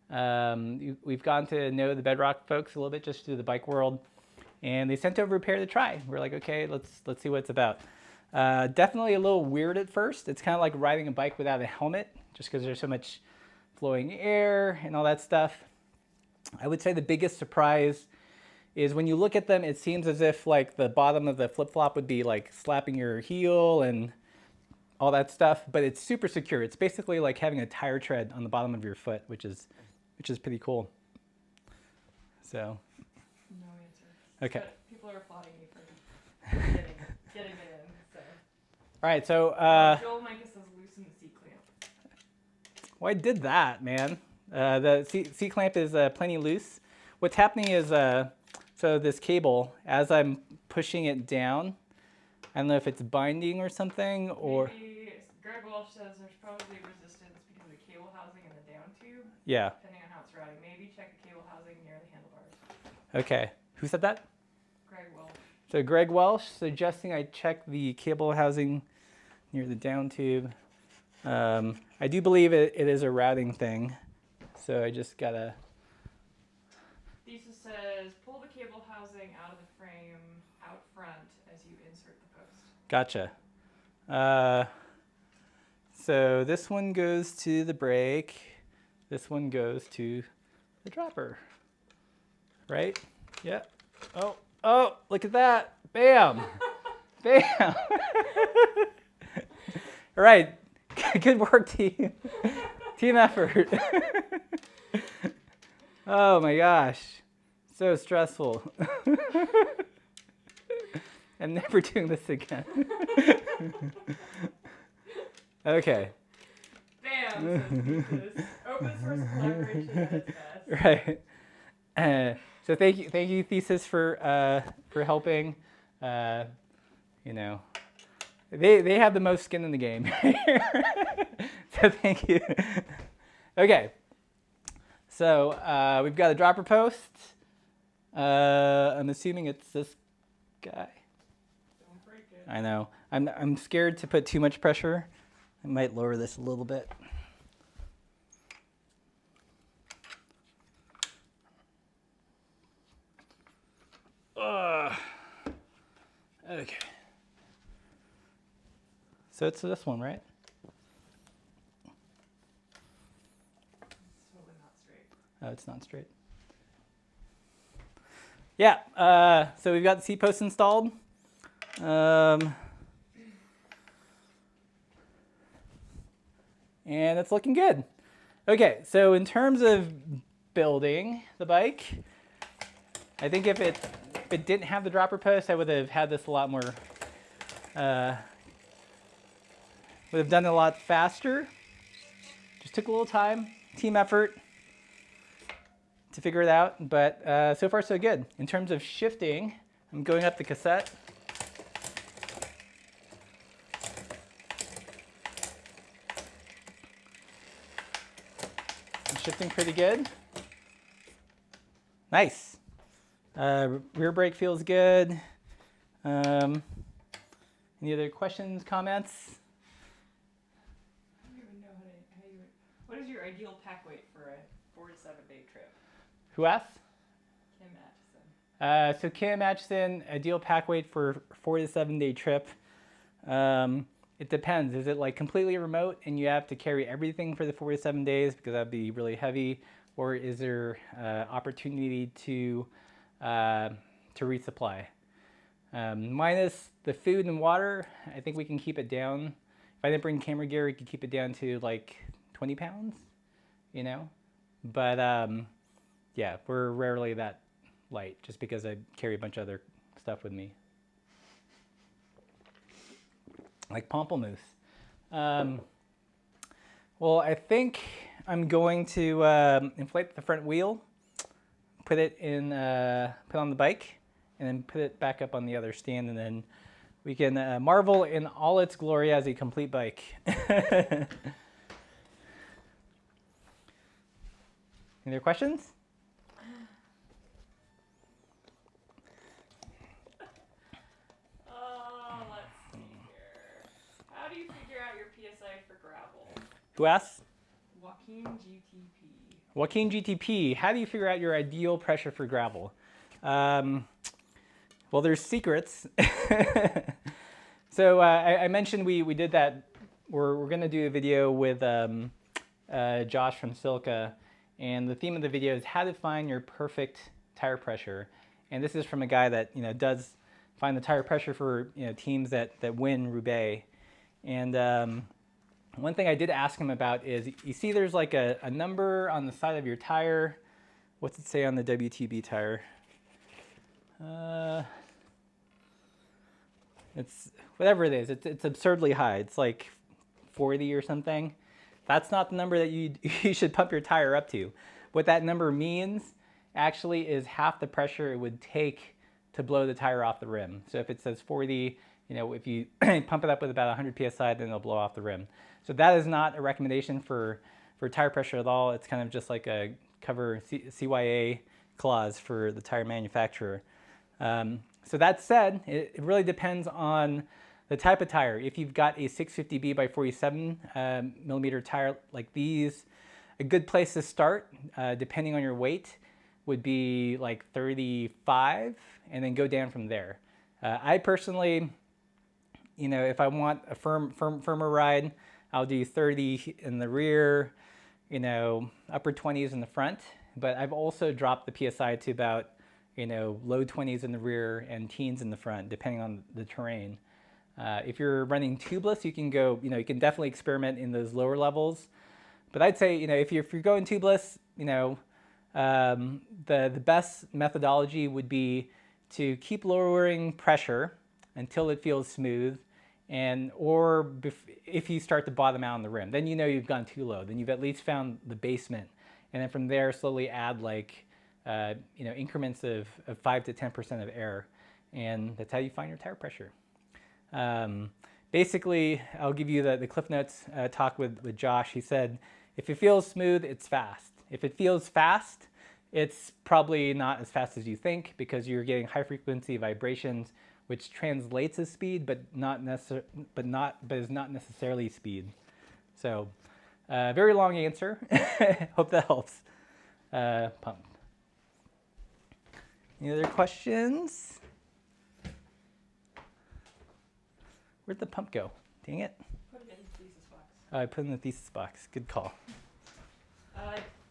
We've gotten to know the Bedrock folks a little bit just through the bike world, and they sent over a pair to try. We're like, okay, let's see what it's about. Definitely a little weird at first. It's kind of like riding a bike without a helmet, just because there's so much flowing air and all that stuff. I would say the biggest surprise is when you look at them, it seems as if like the bottom of the flip-flop would be like slapping your heel and all that stuff, but it's super secure. It's basically like having a tire tread on the bottom of your foot, which is pretty cool. So. No answer. Okay. But people are applauding me for getting it in. So. All right, so. Joel Micah says loosen the seat clamp. Well, I did that, man. The seat clamp is plenty loose. What's happening is, so this cable, as I'm pushing it down, I don't know if it's binding or something, or. Maybe Greg Walsh says there's probably resistance because of the cable housing and the down tube. Yeah. Depending on how it's routing. Maybe check the cable housing near the handlebars. Okay. Who said that? Greg Walsh. So Greg Welsh suggesting I check the cable housing near the down tube. I do believe it is a routing thing, so I just gotta. Thesis says pull the cable housing out of the frame out front as you insert the post. Gotcha. So this one goes to the brake. This one goes to the dropper. Right? Yeah. Oh, look at that. Bam. Bam. All right. Good work, team. Team effort. Oh my gosh. So stressful. I'm never doing this again. Okay. Bam, says Thesis. Open source collaboration at its best. Right. So thank you, Thesis, for helping. You know, they have the most skin in the game. So thank you. Okay. So we've got a dropper post. I'm assuming it's this guy. Don't break it. I know. I'm scared to put too much pressure. I might lower this a little bit. Okay. So it's this one, right? It's totally not straight. Oh, it's not straight. Yeah, so we've got the seat post installed. And it's looking good. Okay, so in terms of building the bike, I think if it didn't have the dropper post, I would have had this a lot more, would have done it a lot faster. Just took a little time, team effort to figure it out, but so far so good. In terms of shifting, I'm going up the cassette. I'm shifting pretty good. Nice. Rear brake feels good. Any other questions, comments? I don't even know how you. What is your ideal pack weight for a 4 to 7 day trip? Who asked? Kim Atchison. So Kim Atchison, ideal pack weight for 4 to 7 day trip. It depends. Is it like completely remote and you have to carry everything for the 4 to 7 days because that'd be really heavy, or is there opportunity to resupply? Minus the food and water, I think we can keep it down. If I didn't bring camera gear, we could keep it down to like 20 pounds, you know? But yeah, we're rarely that light just because I carry a bunch of other stuff with me. Like pamplemousse. Well, I think I'm going to inflate the front wheel, put it on the bike, and then put it back up on the other stand, and then we can marvel in all its glory as a complete bike. Any other questions? Who asks? Joaquin GTP. Joaquin GTP, how do you figure out your ideal pressure for gravel? Well, there's secrets. So I mentioned we did that. We're going to do a video with Josh from Silica, and the theme of the video is how to find your perfect tire pressure. And this is from a guy that does find the tire pressure for teams that win Roubaix. And one thing I did ask him about is, you see there's like a number on the side of your tire. What's it say on the WTB tire? It's whatever it is. It's absurdly high. It's like 40 or something. That's not the number that you should pump your tire up to. What that number means actually is half the pressure it would take to blow the tire off the rim. So if it says 40, if you pump it up with about 100 psi, then it'll blow off the rim. So that is not a recommendation for tire pressure at all. It's kind of just like a cover CYA clause for the tire manufacturer. So that said, it really depends on the type of tire. If you've got a 650B by 47 millimeter tire like these, a good place to start, depending on your weight, would be like 35, and then go down from there. I personally, if I want a firmer ride, I'll do 30 in the rear, upper 20s in the front. But I've also dropped the PSI to about, low 20s in the rear and teens in the front, depending on the terrain. If you're running tubeless, you can go, you can definitely experiment in those lower levels. But I'd say, if you're going tubeless, the best methodology would be to keep lowering pressure until it feels smooth, or if you start to bottom out on the rim, then you've gone too low. Then you've at least found the basement, and then from there slowly add like increments of 5 to 10% of air, and that's how you find your tire pressure. Basically, I'll give you the Cliff Notes talk with Josh. He said, if it feels smooth, it's fast. If it feels fast, it's probably not as fast as you think, because you're getting high frequency vibrations, which translates as speed, but is not necessarily speed. So, very long answer. Hope that helps. Pump. Any other questions? Where'd the pump go? Dang it. Put it in the thesis box. Oh, I put it in the thesis box. Good call.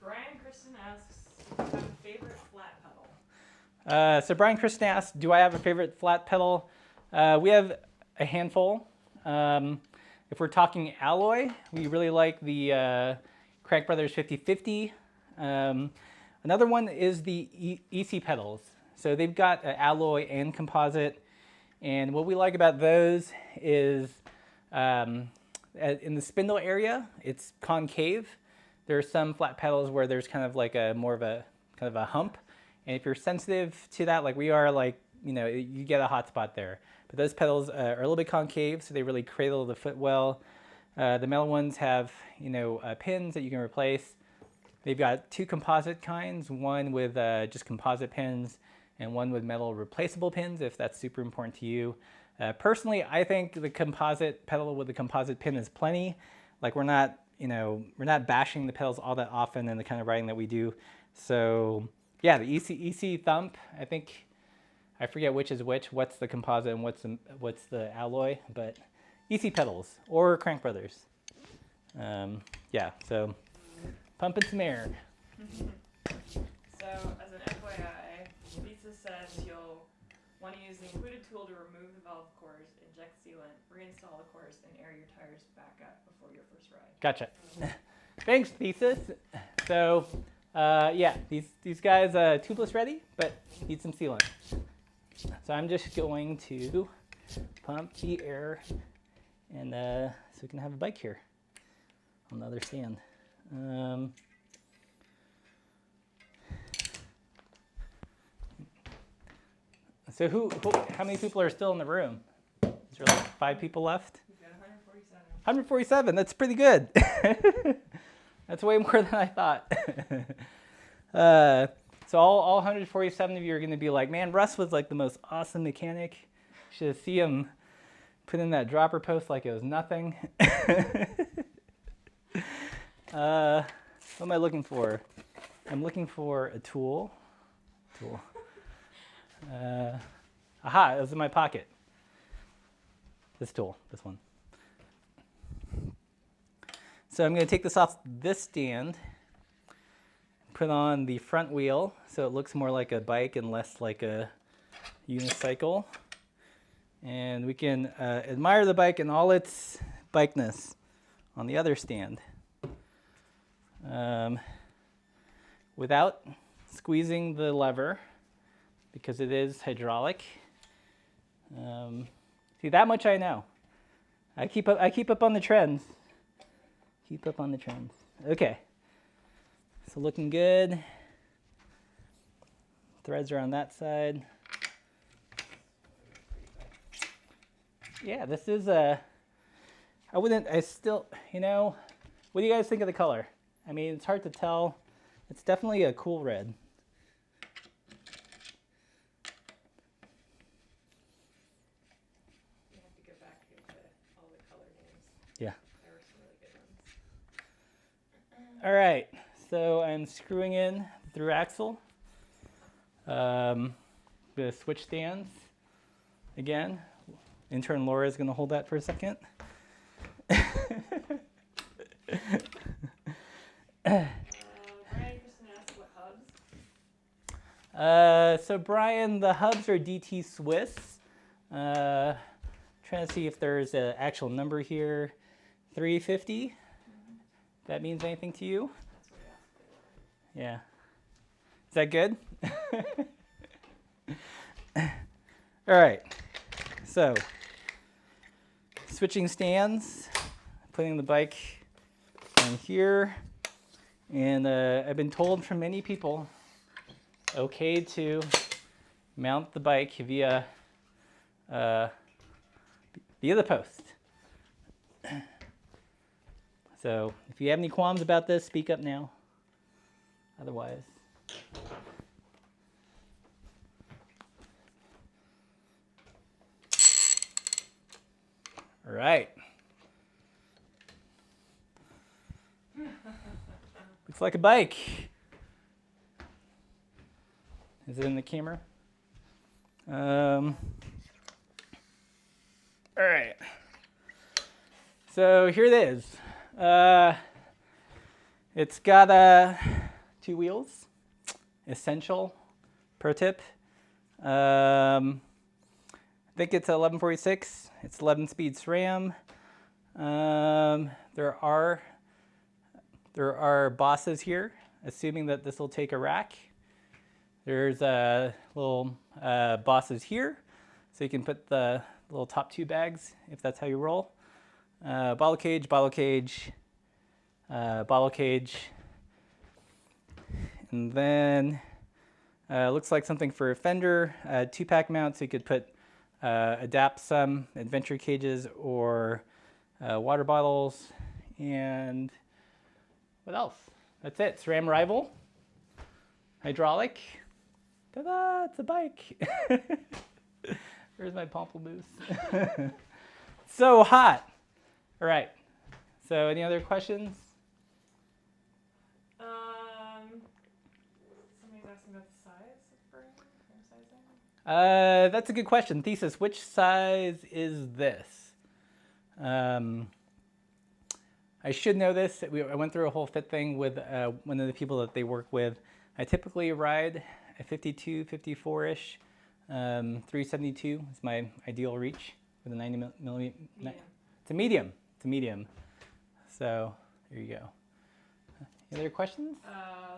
Brian Kristen asks, do you have a favorite flat pedal? So Brian Kristen asked, do I have a favorite flat pedal? We have a handful. If we're talking alloy, we really like the Crank Brothers 5050. Another one is the EC pedals. So they've got alloy and composite. And what we like about those is in the spindle area, it's concave. There are some flat pedals where there's kind of like more of a hump. And if you're sensitive to that, like we are, you get a hot spot there. But those pedals are a little bit concave, so they really cradle the foot well. The metal ones have, pins that you can replace. They've got two composite kinds, one with just composite pins and one with metal replaceable pins, if that's super important to you. Personally, I think the composite pedal with the composite pin is plenty. Like we're not bashing the pedals all that often in the kind of riding that we do. So yeah, the EC thump, I forget which is which, what's the composite and what's the alloy, but EC pedals or Crank Brothers. Yeah, so pumping some air. So as an FYI, Thesis says you'll want to use the included tool to remove the valve cores, inject sealant, reinstall the cores, and air your tires back up before your first ride. Gotcha. Thanks, Thesis. So yeah, these guys tubeless ready, but need some sealant. So I'm just going to pump the air, and so we can have a bike here on the other stand. So how many people are still in the room? Is there like 5 people left? We've got 147. 147, that's pretty good. That's way more than I thought. So all 147 of you are going to be like, man, Russ was like the most awesome mechanic. You should see him put in that dropper post like it was nothing. What am I looking for? I'm looking for a tool. Aha, it was in my pocket. This tool, this one. So I'm going to take this off this stand, put on the front wheel so it looks more like a bike and less like a unicycle. And we can admire the bike in all its bikeness on the other stand without squeezing the lever because it is hydraulic. See, that much I know. I keep up on the trends. Keep up on the trends. Okay. So looking good. Threads are on that side. Yeah, this is a, what do you guys think of the color? I mean, it's hard to tell. It's definitely a cool red. You have to get back into all the color names. Yeah. There were some really good ones. All right, so I'm screwing in the through axle. The switch stands again. Intern Laura is going to hold that for a second. Brian Kristen asked what hubs? So Brian, the hubs are DT Swiss. Trying to see if there's an actual number here. 350. If that means anything to you? That's what he asked. Yeah. Is that good? All right. So, switching stands, putting the bike on here, and I've been told from many people, okay to mount the bike via the post. So, if you have any qualms about this, speak up now. Otherwise. All right. Looks like a bike. Is it in the camera? All right. So here it is. It's got 2 wheels. Essential. Pro tip. I think it's 1146. It's 11-speed SRAM. There are bosses here, assuming that this will take a rack. There's little bosses here, so you can put the little top 2 bags if that's how you roll. Bottle cage, bottle cage, bottle cage, and then looks like something for a fender, 2-pack mount, so you could put adapt some adventure cages or water bottles, and what else? That's it. SRAM rival, hydraulic. Ta-da! It's a bike. Where's my pamplemousse? So hot. All right. So any other questions? Somebody's asking about the size of frame sizing. That's a good question. Thesis, which size is this? I should know this. I went through a whole fit thing with one of the people that they work with. I typically ride a 52, 54-ish. 372 is my ideal reach with a 90 millimeter. Medium. It's a medium. It's a medium. So there you go. Any other questions?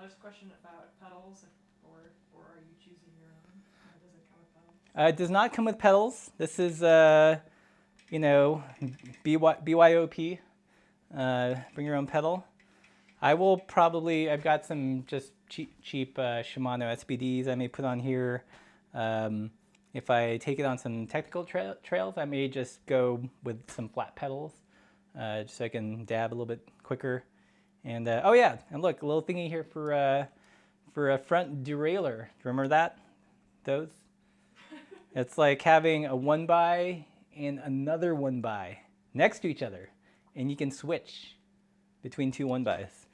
There's a question about pedals, or are you choosing your own? Or does it come with pedals? It does not come with pedals. This is, BYOP. Bring your own pedal. I've got some just cheap Shimano SBDs I may put on here. If I take it on some technical trails, I may just go with some flat pedals, just so I can dab a little bit quicker. And oh yeah, and look, a little thingy here for a front derailleur. Do you remember that? Those? It's like having a 1x and another 1x next to each other, and you can switch. between 2 1-buys.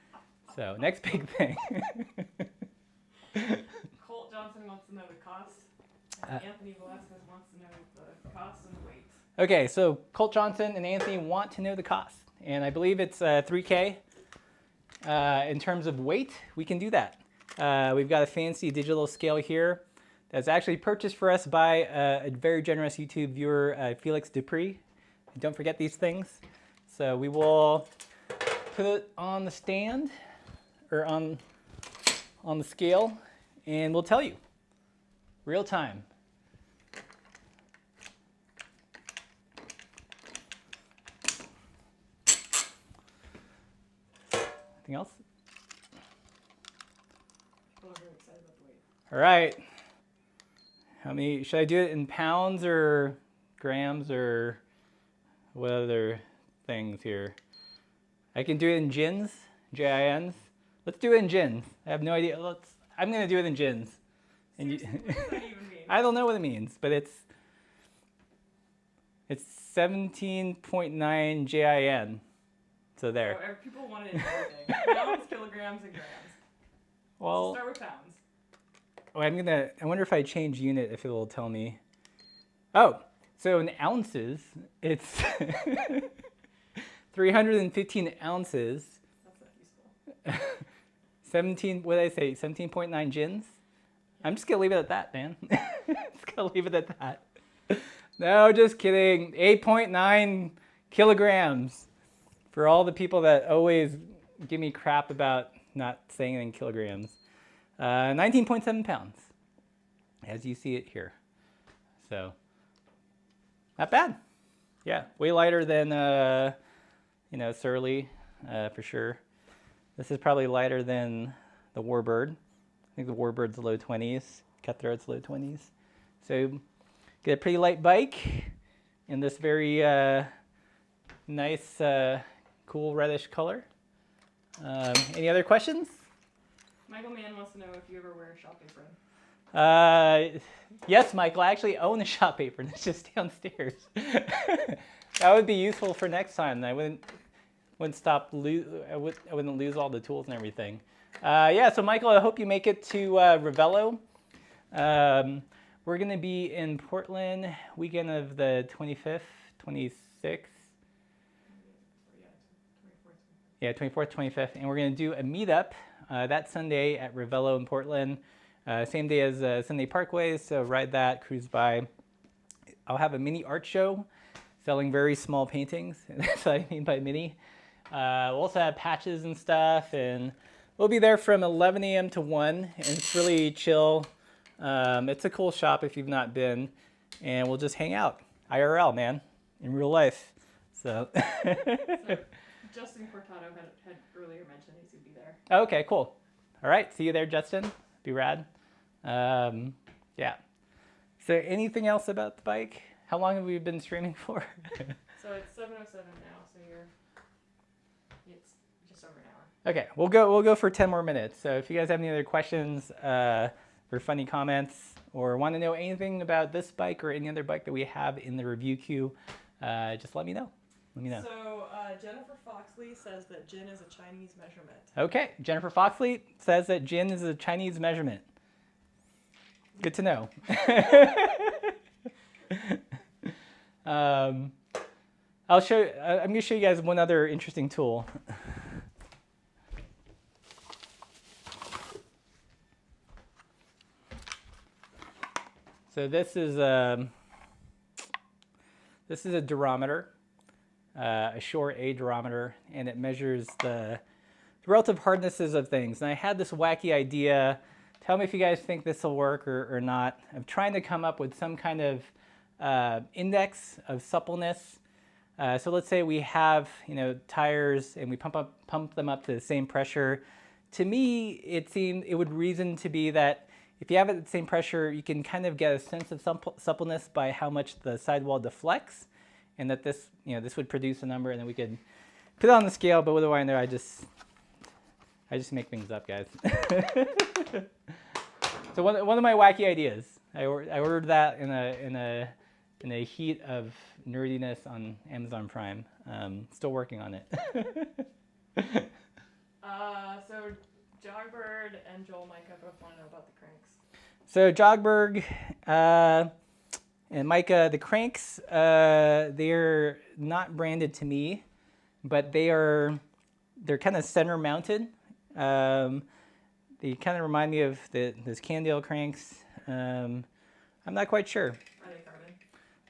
So next big thing. Colt Johnson wants to know the cost. And Anthony Velasquez wants to know the cost and the weight. Okay, so Colt Johnson and Anthony want to know the cost. And I believe it's $3K. In terms of weight, we can do that. We've got a fancy digital scale here that's actually purchased for us by a very generous YouTube viewer, Felix Dupree. And don't forget these things. So we will put it on the stand, or on the scale, and we'll tell you. Real time. Anything else? People are really excited about the weight. All right. How many, should I do it in pounds or grams or what other things here? I can do it in gins, J-I-Ns. Let's do it in gins. I have no idea. I'm going to do it in gins. And What does that even mean? I don't know what it means, but it's 17.9 JIN. So there. So people want it in everything. Pounds, kilograms, and grams. Well, So start with pounds. oh, I wonder if I change unit if it will tell me. Oh, so in ounces, it's 315 ounces. That's not useful. 17, what did I say? 17.9 gins? I'm just going to leave it at that, man. Just going to leave it at that. No, just kidding. 8.9 kilograms. For all the people that always give me crap about not saying it in kilograms. 19.7 pounds, as you see it here. So, not bad. Yeah, way lighter than, Surly, for sure. This is probably lighter than the Warbird. I think the Warbird's low 20s, Cutthroat's low 20s. So, get a pretty light bike in this very nice, cool reddish color. Any other questions? Michael Mann wants to know if you ever wear a shop apron. Yes, Michael, I actually own a shop apron. It's just downstairs. That would be useful for next time. I wouldn't lose all the tools and everything. Yeah, so Michael, I hope you make it to Ravello. We're going to be in Portland weekend of the 25th, 26th. Yeah, 24th, 25th. And we're going to do a meetup that Sunday at Ravello in Portland. Same day as Sunday Parkway, so ride that, cruise by. I'll have a mini art show selling very small paintings. That's what I mean by mini. We'll also have patches and stuff, and we'll be there from 11 a.m. to 1, and it's really chill. It's a cool shop if you've not been, and we'll just hang out. IRL, man, in real life. So, So Justin Cortado had earlier mentioned he's going to be there. Okay, cool. All right, see you there, Justin. Be rad. Yeah. So anything else about the bike? How long have we been streaming for? So it's 7:07 now, so it's just over an hour. Okay, we'll go for 10 more minutes. So if you guys have any other questions or funny comments, or want to know anything about this bike or any other bike that we have in the review queue, just let me know. So Jennifer Foxley says that gin is a Chinese measurement. Okay, Jennifer Foxley says that gin is a Chinese measurement. Good to know. I'm going to show you guys one other interesting tool. So this is a durometer, a Shore A durometer, and it measures the relative hardnesses of things. And I had this wacky idea. Tell me if you guys think this will work or not. I'm trying to come up with some kind of index of suppleness. So let's say we have tires and we pump them up to the same pressure. To me, it would reason to be that if you have it at the same pressure, you can kind of get a sense of suppleness by how much the sidewall deflects, and that this would produce a number, and then we could put it on the scale. But what do I know? I just make things up, guys. So one of my wacky ideas. I ordered that in a heat of nerdiness on Amazon Prime. Still working on it. So Jogbird and Joel Micah both want to know about the cranks. So Jogberg and Micah, the cranks, they're not branded to me, but they're kind of center mounted. They kind of remind me of those Candale cranks. I'm not quite sure. Are they carbon?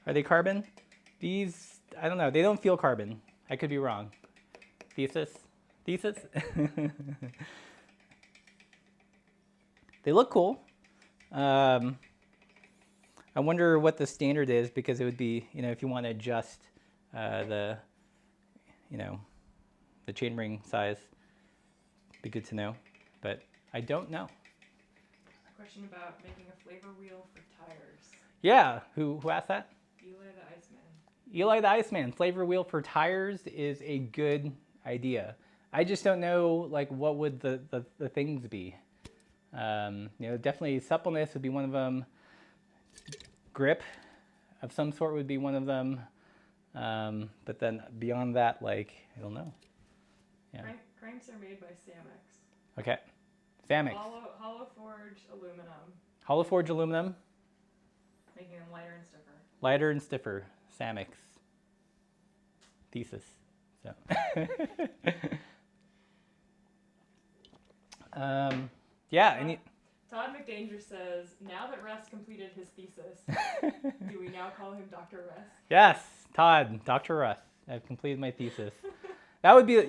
Are they carbon? These, I don't know. They don't feel carbon. I could be wrong. Thesis? They look cool. I wonder what the standard is, because it would be, if you want to adjust the chain ring size, it'd be good to know, but I don't know. A question about making a flavor wheel for tires. Yeah, who asked that? Eli the Iceman. Eli the Iceman, flavor wheel for tires is a good idea. I just don't know, like, what would the things be. Definitely suppleness would be one of them. Grip of some sort would be one of them. But then beyond that, like, I don't know. Yeah. Cranks are made by Samex. Okay. Samex. Hollow forge aluminum. Hollow forge aluminum. Making them lighter and stiffer. Lighter and stiffer. Samex. Thesis. So. Yeah. Todd McDanger says, now that Russ completed his thesis, do we now call him Dr. Russ? Yes, Todd, Dr. Russ. I've completed my thesis. That would be,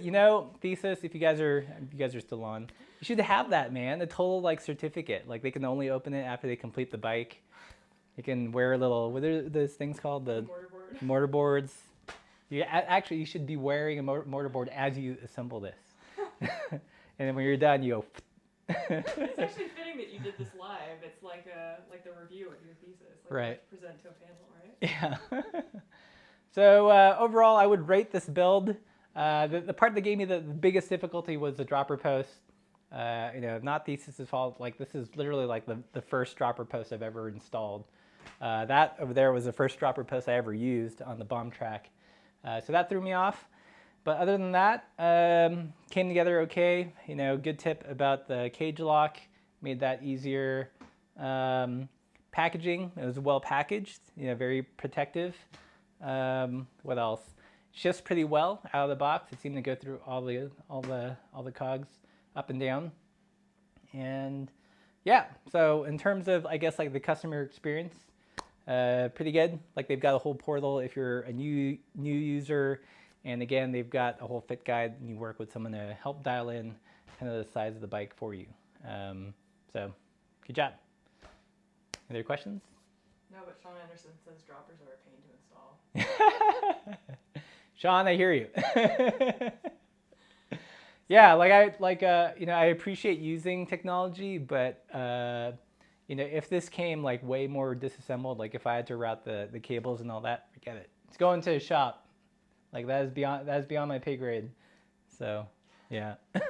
thesis, if you guys are still on, you should have that, man. A total, like, certificate. Like, they can only open it after they complete the bike. You can wear a little, what are those things called? The mortar boards. Actually, you should be wearing a mortar board as you assemble this. And then when you're done, you go. It's actually fitting that you did this live. It's like the review of your thesis. Like right. Present to a panel, right? Yeah. So overall, I would rate this build. The part that gave me the biggest difficulty was the dropper post. Not Thesis' fault. Like, this is literally like the first dropper post I've ever installed. That over there was the first dropper post I ever used on the bomb track. So that threw me off. But other than that, came together okay. Good tip about the cage lock, made that easier. Packaging, it was well packaged, very protective. What else? Shifts pretty well out of the box. It seemed to go through all the cogs up and down. And yeah, so in terms of, I guess, like the customer experience, pretty good. Like, they've got a whole portal if you're a new user. And again, they've got a whole fit guide, and you work with someone to help dial in kind of the size of the bike for you. So, good job. Any other questions? No, but Sean Anderson says droppers are a pain to install. Sean, I hear you. Yeah, I appreciate using technology, but if this came like way more disassembled, like if I had to route the cables and all that, forget it. It's going to a shop. Like, that is beyond my pay grade. So, yeah. So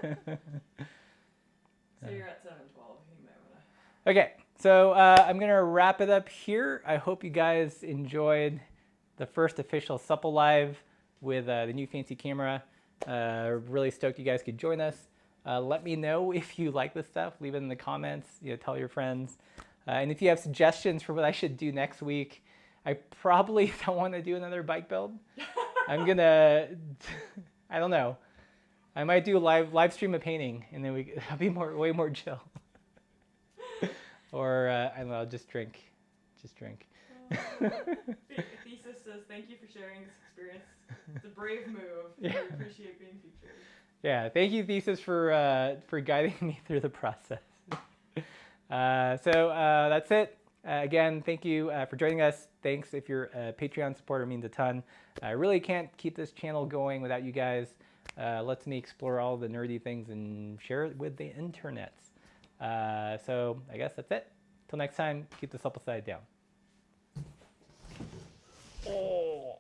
you're at 7:12. You might want to. Okay, so I'm gonna wrap it up here. I hope you guys enjoyed the first official TheSuppleLive with the new fancy camera. Really stoked you guys could join us. Let me know if you like this stuff. Leave it in the comments. Tell your friends. And if you have suggestions for what I should do next week, I probably don't want to do another bike build. I'm gonna, I don't know. I might do a live stream of painting, and then I'll be way more chill. Or I don't know, just drink. Thesis says, thank you for sharing this experience. It's a brave move. Yeah. I appreciate being featured. Yeah, thank you, Thesis, for guiding me through the process. So that's it. Again, thank you for joining us. Thanks if you're a Patreon supporter, it means a ton. I really can't keep this channel going without you guys. Lets me explore all the nerdy things and share it with the internet. So I guess that's it. Till next time, keep the supple side down. Oh.